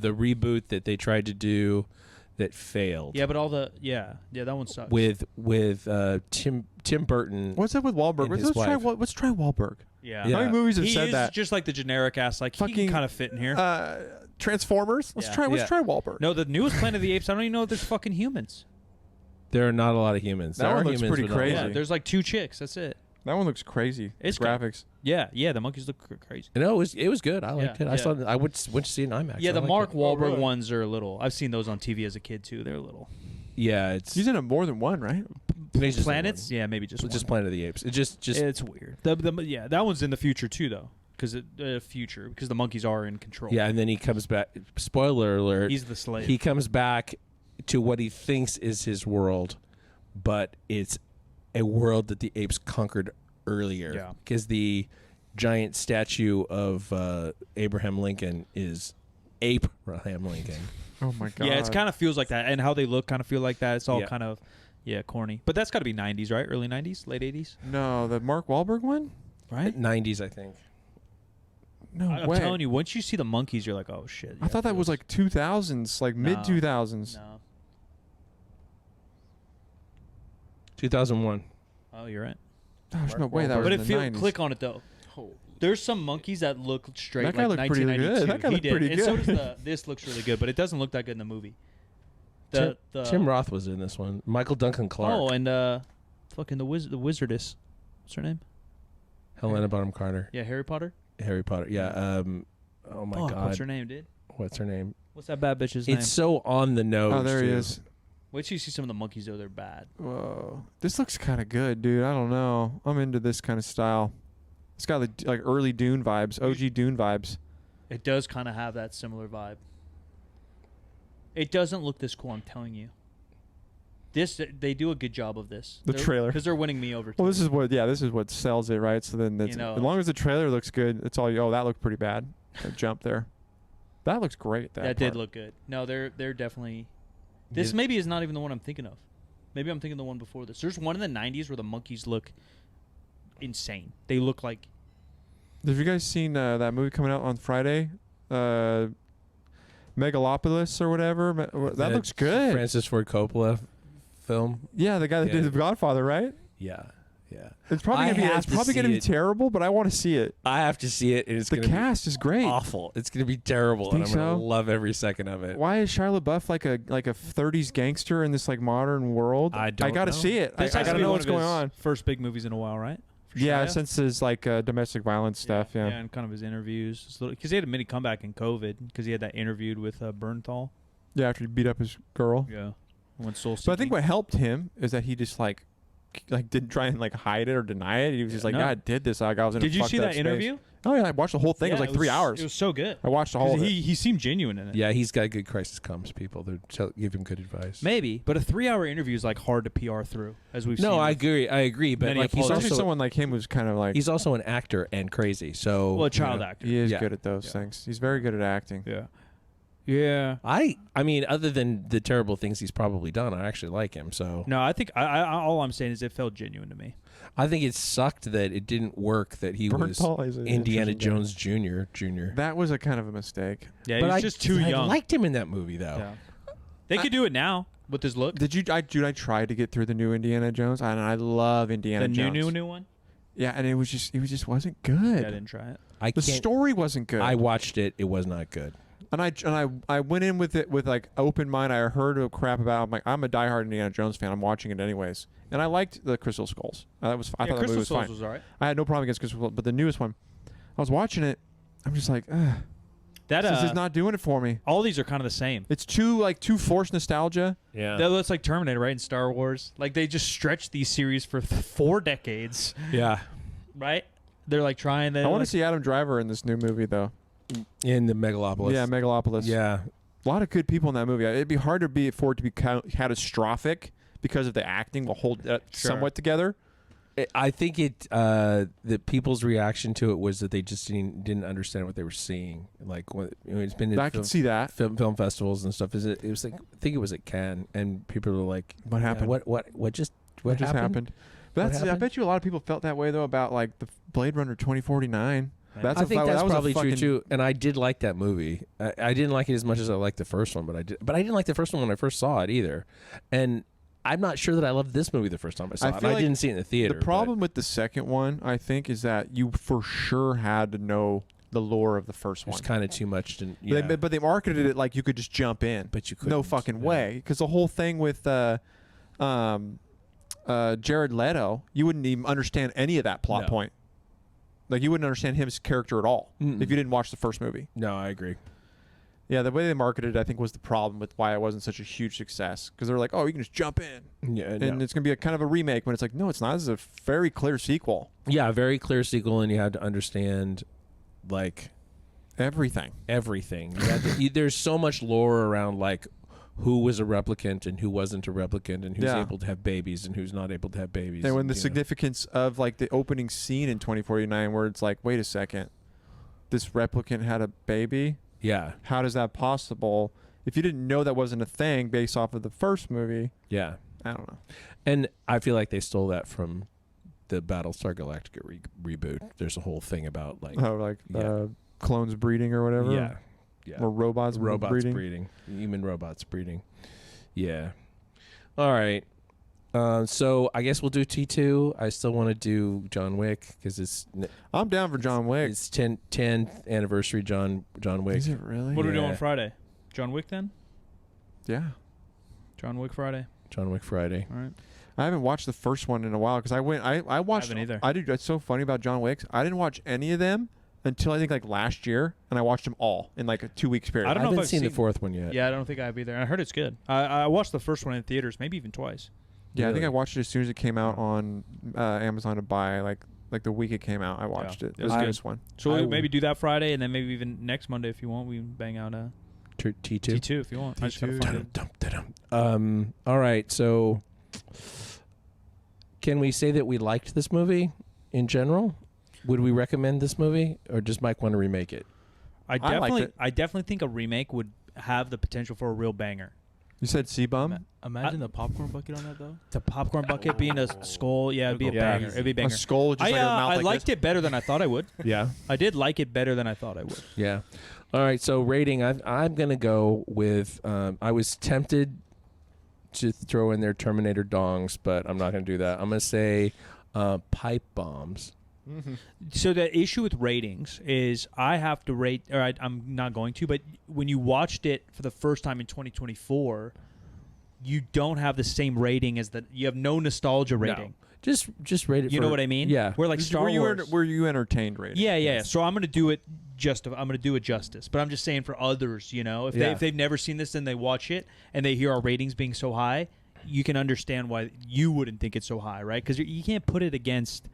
reboot that they tried to do that failed. Yeah, but all the that one sucks. With Tim Burton. What's up with Wahlberg? And his wife. Let's try Wahlberg. Yeah. How many movies have he said is that? just like the generic ass, like he Fucking, can kind of fit in here. Transformers. Let's try Wahlberg. No, the newest Planet of the Apes. I don't even know if there's fucking humans. There are not a lot of humans. That There one are looks humans, pretty but not a crazy. lot. Yeah, there's like 2 chicks. That's it. That one looks crazy. It's graphics. Yeah, the monkeys look crazy. No, it was good. I liked it. Yeah. I went to see it in IMAX. Yeah, I the liked Mark it. Wahlberg ones are a little. I've seen those on TV as a kid too. They're a little. Yeah, it's He's in a more than one, right? maybe just Planets. one. Yeah, maybe just Just one. Planet of the Apes. It just It's weird. That one's in the future too, though, because the monkeys are in control. yeah, and then he comes back. Spoiler alert. he's the slave. He comes back to what he thinks is his world, but it's a world that the apes conquered earlier. Yeah. Because the giant statue of Abraham Lincoln is Abraham Lincoln. Oh my god. Yeah, it kind of feels like that, and how they look kind of feel like that. It's all Yeah. kind of corny. But that's got to be 90s, right? Early 90s, late 80s, No, the Mark Wahlberg one? right? 90s, I think. No I'm way. telling you, once you see the monkeys, you're like, oh shit. I thought that was like 2000s, like No. mid 2000s. No. 2001. Oh, you're right. There's no way that was But in it the feels 90s. click on it though. There's some monkeys that look straight That guy like looked pretty good. 1992. That guy He looked did. pretty And so good. does this looks really good, but it doesn't look that good in the movie. Tim Roth was in this one. Michael Duncan Clark. Oh, and fucking the wizardess. What's her name? Helena Bonham Carter. Yeah, Harry Potter. Harry Potter. Yeah. Oh my Fuck, God. what's her name, dude? What's her name? What's that bad bitch's name? It's so on the nose. Oh, there he too. is. Wait till you see some of the monkeys though. They're bad. Whoa. This looks kind of good, dude. I don't know. I'm into this kind of style. It's got like early Dune vibes, OG Dune vibes. It does kind of have that similar vibe. It doesn't look this cool, I'm telling you. They do a good job of this. The trailer. Because they're winning me over. Well, too. this is what sells it, right? So then, You know. as long as the trailer looks good, it's all. Oh, that looked pretty bad. That jump there. That looks great. That did look good. No, they're definitely. This maybe is not even the one I'm thinking of. Maybe I'm thinking the one before this. There's one in the 90s where the monkeys look insane. They look like. Have you guys seen that movie coming out on Friday? Megalopolis or whatever. That looks good. Francis Ford Coppola film. Yeah, the guy that did The Godfather, right? Yeah. It's probably gonna be terrible, but I want to see it. I have to see it, and it's The gonna cast is be great. awful. It's gonna be terrible, and Think I'm gonna so? love every second of it. Why is Shia LaBeouf like a 30s gangster in this like modern world? I don't gotta know. see it. This I has to gotta be know one what's of going his on. First big movies in a while, right? For Yeah, Shia? since his like domestic violence stuff. Yeah. and kind of his interviews. Because he had a mini comeback in COVID because he had that interview with Bernthal. Yeah, after he beat up his girl. Yeah. Went soul But I think seeking. what helped him is that he just like didn't try and like hide it or deny it. He was just like, No. yeah, I did this. Like I was in. Did a you fucked see up that space. interview? Oh yeah, I watched the whole thing. Yeah, it was like 3 hours. It was so good. I watched the whole. He seemed genuine in it. Yeah, he's got good crisis comms people. They give him good advice. Maybe, but a 3-hour interview is like hard to PR through, as we've seen. No, I agree. But Many like he's apologies. Especially also someone like him who's kind of like he's also an actor and crazy. So Well, a child actor. he is Yeah. good at those Yeah. things. He's very good at acting. Yeah. Yeah. I mean, other than the terrible things he's probably done, I actually like him. So No, I think all I'm saying is it felt genuine to me. I think it sucked that it didn't work. That he Burnt was Paul is an Indiana interesting Jones Jr. That was a kind of a mistake. Yeah, But he's just too I young. liked him in that movie though. Yeah. They could do it now with his look. Did you? I tried to get through the new Indiana Jones, and I love Indiana The Jones. new one? Yeah, and it just wasn't good. Yeah, I didn't try it. The story wasn't good. I watched it. It was not good. And I went in with it with like open mind. I heard a crap about. I'm like, I'm a diehard Indiana Jones fan. I'm watching it anyways, and I liked the Crystal Skulls. I thought the movie Crystal was Skulls fine. was all right. I had no problem against Crystal Skulls, but the newest one, I was watching it. I'm just like, this is not doing it for me. All these are kind of the same. It's too forced nostalgia. Yeah. That's like Terminator, right? In Star Wars, like they just stretched these series for 4 decades, Yeah. right? They're like trying to. I want to see Adam Driver in this new movie though. In the Megalopolis. Yeah, Megalopolis. Yeah. A lot of good people in that movie. It'd be hard for it to be catastrophic because of the acting will hold somewhat together. I think the people's reaction to it was that they just didn't understand what they were seeing. Like it's been I can see that film festivals and stuff. It was like, I think it was at Cannes, and people were like, "What happened? What just happened?" But I bet you a lot of people felt that way though about like the Blade Runner 2049. I think that's probably true too. And I did like that movie. I didn't like it as much as I liked the first one, but I didn't like the first one when I first saw it either. And I'm not sure that I loved this movie the first time I saw it. I didn't see it in the theater. The problem with the second one, I think, is that you for sure had to know the lore of the first one. It's kind of too much. But they marketed it like you could just jump in. But you couldn't. No fucking way. Because the whole thing with Jared Leto, you wouldn't even understand any of that plot point. Like, you wouldn't understand his character at all if you didn't watch the first movie. No, I agree. Yeah, the way they marketed it, I think, was the problem with why it wasn't such a huge success. Because they're like, oh, you can just jump in. Yeah, and it's going to be a kind of a remake. When it's like, no, it's not. This is a very clear sequel. Yeah, a very clear sequel, and you had to understand, like... Everything. There's so much lore around, like, who was a replicant and who wasn't a replicant and who's able to have babies and who's not able to have babies. And when the significance of, like, the opening scene in 2049 where it's like, wait a second, this replicant had a baby? Yeah. How is that possible? If you didn't know that wasn't a thing based off of the first movie. Yeah. I don't know. And I feel like they stole that from the Battlestar Galactica reboot. There's a whole thing about, like... clones breeding or whatever? Yeah. Or robots breeding. Human robots breeding. Yeah. All right. So I guess we'll do T2. I still want to do John Wick because I'm down for John Wick. It's 10th anniversary John Wick. Is it really? What are we doing on Friday? John Wick then? Yeah. John Wick Friday. John Wick Friday. All right. I haven't watched the first one in a while because I watched. I haven't either. I did. It's so funny about John Wick. I didn't watch any of them until I think like last year, and I watched them all in like a 2 weeks period. I don't know if I've seen the fourth one yet. Yeah, I don't think I have either. I heard it's good. I watched the first one in theaters, maybe even twice. Yeah, Really? I think I watched it as soon as it came out on Amazon to buy. Like the week it came out, I watched it. It was the newest one. So we'll maybe do that Friday, and then maybe even next Monday if you want, we can bang out a T2. T2 if you want. I just gotta find it. All right. So, can we say that we liked this movie in general? Would we recommend this movie, or does Mike want to remake it? I definitely think a remake would have the potential for a real banger. You said C-Bum? Imagine the popcorn bucket on that, though. The popcorn bucket being a skull, it'd be a banger. It'd be a banger. A skull, just like a mouth I like liked this? it better than I thought I would. Yeah. I did like it better than I thought I would. Yeah. All right. So rating, I'm gonna go with. I was tempted to throw in there Terminator dongs, but I'm not gonna do that. I'm gonna say pipe bombs. Mm-hmm. So the issue with ratings is I have to rate, or I'm not going to, but when you watched it for the first time in 2024, you don't have the same rating as you have no nostalgia rating. No. Just rate it. You know what I mean? Yeah. We're like Star Wars. Were you entertained rating? Yeah. So I'm going to do it I'm going to do it justice. But I'm just saying for others, if they've never seen this and they watch it and they hear our ratings being so high, you can understand why you wouldn't think it's so high, right? Because you can't put it against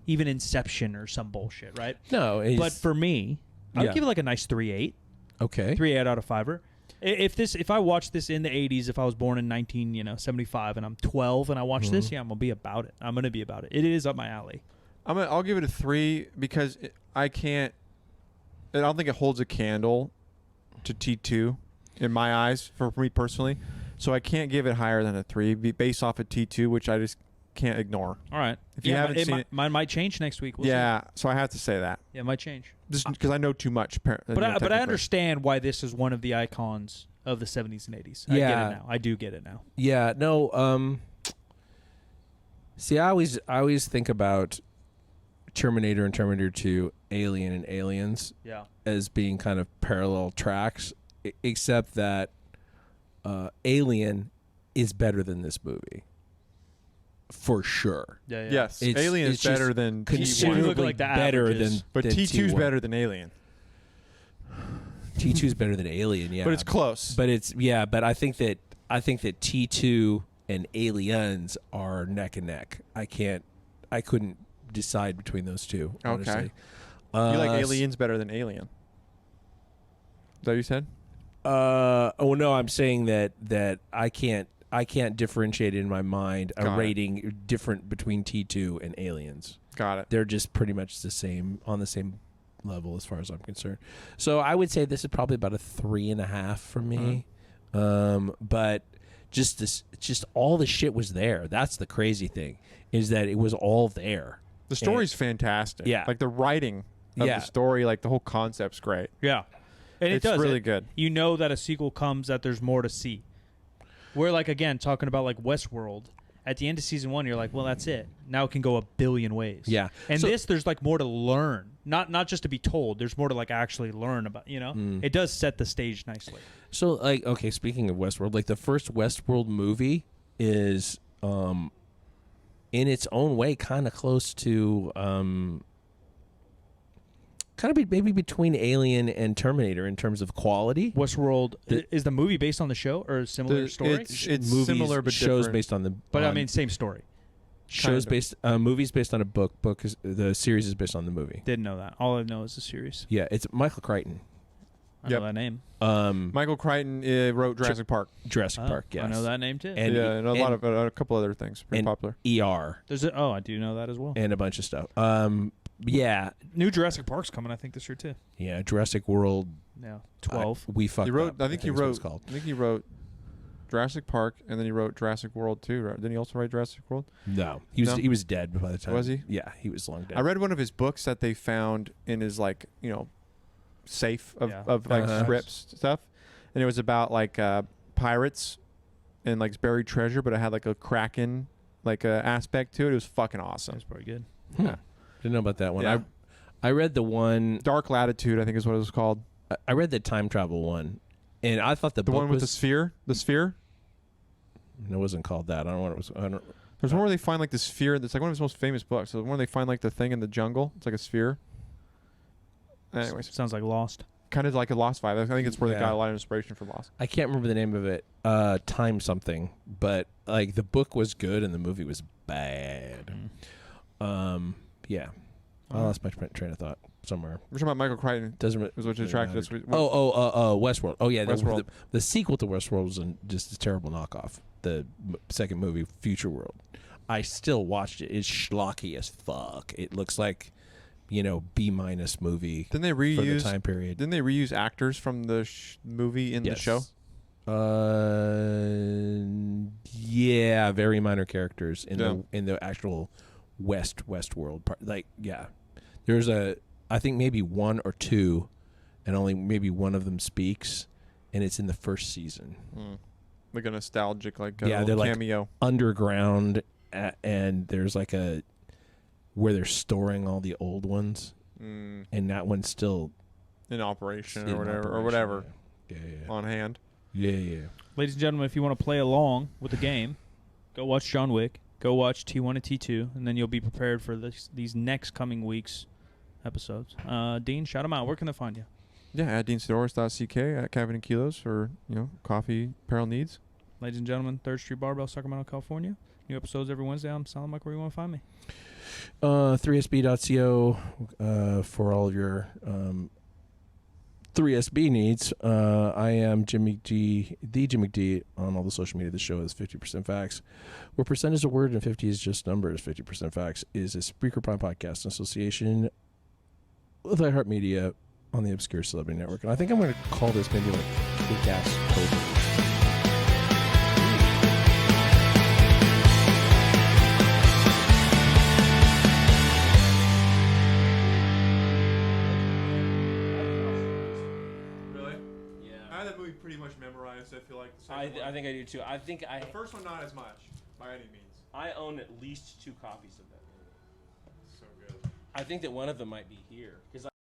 even Inception or some bullshit, right? No. But for me, I'd give it like a nice 3.8. Okay. 3.8 out of 5. If I watched this in the 80s, if I was born in 1975 and I'm 12 and I watch this, I'm gonna be about it. I'm gonna be about it. It is up my alley. I'll give it a 3 because I don't think it holds a candle to T2. in my eyes for me personally. So I can't give it higher than a 3 based off of T2, which I just can't ignore. All right. If you haven't seen it, mine might change next week. We'll see. So I have to say that. Yeah, it might change. Just because I know too much. But I understand why this is one of the icons of the 70s and 80s. I get it now. I do get it now. Yeah. No. See, I always think about Terminator and Terminator 2, Alien and Aliens, as being kind of parallel tracks, except that Alien is better than this movie. For sure. Yeah. Yes. Alien is better than considerably better than. But T2's better than Alien. T2's better than Alien, yeah. But it's close. But but I think that T2 and Aliens are neck and neck. I couldn't decide between those two, honestly. Okay. You like Aliens better than Alien? Is that what you said? Oh no, I'm saying that I can't differentiate in my mind rating different between T2 and Aliens. Got it. They're just pretty much on the same level as far as I'm concerned. So I would say this is probably about a 3.5 for me. But just all the shit was there. That's the crazy thing, is that it was all there. The story's fantastic. Yeah. Like the writing of the story, like the whole concept's great. Yeah. And it's really good. You know that a sequel comes, that there's more to see. We're like, again, talking about like Westworld. At the end of season 1, you're like, well, that's it. Now it can go a billion ways. Yeah. And there's like more to learn. Not just to be told. There's more to like actually learn about, you know? It does set the stage nicely. So, like, okay, speaking of Westworld, like the first Westworld movie is, in its own way, kind of close to, kind of maybe between Alien and Terminator in terms of quality. Westworld, is the movie based on the show or a similar story? It's similar but shows different. based on the. But I mean, same story. Shows based, movies based on a book. The series is based on the movie. Didn't know that. All I know is the series. Yeah, it's Michael Crichton. I know that name. Michael Crichton wrote Jurassic Park. Jurassic Park, yes. I know that name too. And a couple other things. Pretty popular. ER. I do know that as well. And a bunch of stuff. Yeah. New Jurassic Park's coming, I think, this year too. Yeah, Jurassic World. Yeah, 12. We fucked up. I think he wrote Jurassic Park, and then he wrote Jurassic World too. Right? Didn't he also write Jurassic World? No, he was dead by the time. Was he? Yeah, he was long dead. I read one of his books that they found in his safe of scripts stuff, and it was about like pirates and like buried treasure, but it had like a Kraken aspect to it. It was fucking awesome. That's pretty good. Yeah. Didn't know about that one. Yeah. I read the one Dark Latitude, I think is what it was called. I read the time travel one, and I thought the book one with the sphere. The sphere. It wasn't called that. I don't know what it was. There's one where they find like the sphere. That's like one of his most famous books. So one where they find like the thing in the jungle. It's like a sphere. Anyways, sounds like Lost. Kind of like a Lost vibe. I think it's where they got a lot of inspiration from Lost. I can't remember the name of it. Time something, but like the book was good and the movie was bad. Yeah. I lost my train of thought somewhere. We're talking about Michael Crichton. Was what attracted us. Westworld. Oh yeah, Westworld. The sequel to Westworld was just a terrible knockoff. The second movie, Future World. I still watched it. It's schlocky as fuck. It looks like, B- movie. Didn't they reuse for the time period? Didn't they reuse actors from the movie in the show? Yeah, very minor characters in the actual Westworld part. Like, yeah, there's I think maybe one or two, and only maybe one of them speaks, and it's in the first season. Like a nostalgic, they're cameo. Like underground, and there's like where they're storing all the old ones, and that one's still in operation or whatever. Yeah. On hand. Yeah. Ladies and gentlemen, if you want to play along with the game, go watch John Wick. Go watch T1 and T2, and then you'll be prepared for these next coming weeks' episodes. Dean, shout them out. Where can they find you? Yeah, at deansaddoris.ck, at Kevin and Kilos for coffee apparel needs. Ladies and gentlemen, 3rd Street Barbell, Sacramento, California. New episodes every Wednesday. I'm Silent Mike. Where you want to find me? 3sb.co for all of your 3SB needs. I am Jim McD, the Jim McD on all the social media. The show is 50% Facts, where percent is a word and 50 is just numbers. 50% Facts is a Spreaker Prime podcast in association with iHeartMedia on the Obscure Celebrity Network. And I think I'm going to call this maybe like Kickass-tober. Pretty much memorized. I feel like I think I do too. I think the first one not as much by any means. I own at least 2 copies of that. So good. I think that one of them might be here because